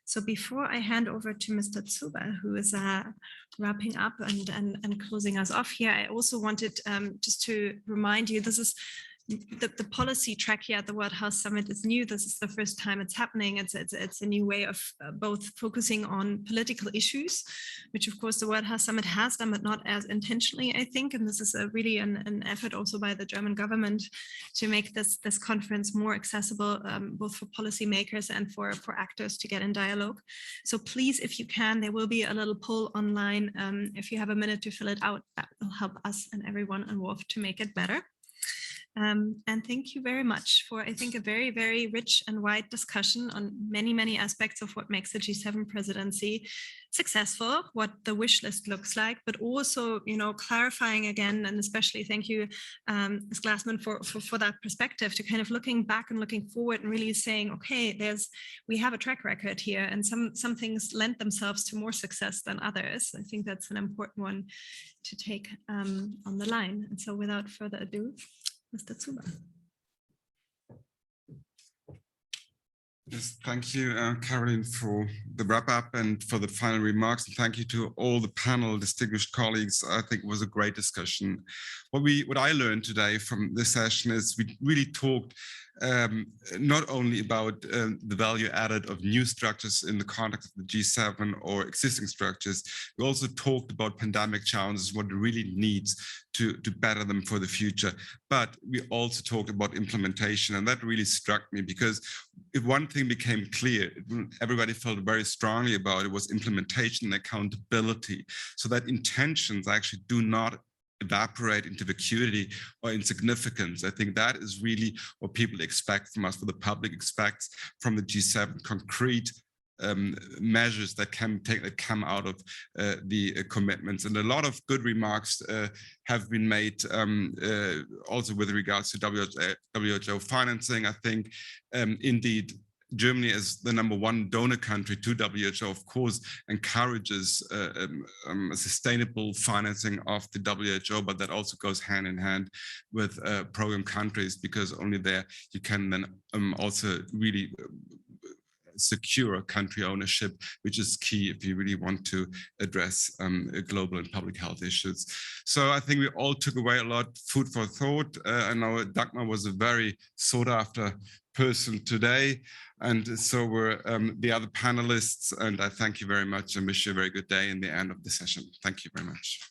So before I hand over to Mr. Zuber, who is wrapping up and closing us off here, I also wanted just to remind you, this is the policy track here at the World Health Summit is new. This is the first time it's happening. It's a new way of both focusing on political issues, which of course the World Health Summit has done, but not as intentionally, I think. And this is really an effort also by the German government to make this conference more accessible, both for policymakers and for actors to get in dialogue. So please, if you can, there will be a little poll online. If you have a minute to fill it out, that will help us and everyone involved to make it better. And thank you very much for, I think, a very, very rich and wide discussion on many, many aspects of what makes the G7 presidency successful, what the wish list looks like, but also, you know, clarifying again, and especially thank you, Ms. Glassman, for that perspective, to kind of looking back and looking forward and really saying, okay, we have a track record here, and some things lend themselves to more success than others. I think that's an important one to take on the line. And so without further ado, Mr. Zuber. Yes, thank you, Caroline, for the wrap-up and for the final remarks. And thank you to all the panel, distinguished colleagues. I think it was a great discussion. What I learned today from this session is we really talked not only about the value added of new structures in the context of the G7 or existing structures, we also talked about pandemic challenges, what it really needs to better them for the future. But we also talked about implementation, and that really struck me, because if one thing became clear, everybody felt very strongly about it, was implementation and accountability, so that intentions actually do not evaporate into vacuity or insignificance. I think that is really what people expect from us, what the public expects from the G7, concrete measures that come out of the commitments. And a lot of good remarks have been made also with regards to WHO financing. I think indeed Germany, as the #1 donor country to WHO, of course, encourages sustainable financing of the WHO, but that also goes hand in hand with program countries, because only there you can then also really secure a country ownership, which is key if you really want to address global and public health issues. So I think we all took away a lot of food for thought. I know Dagmar was a very sought after person today, and so were the other panelists, and I thank you very much and wish you a very good day in the end of the session. Thank you very much.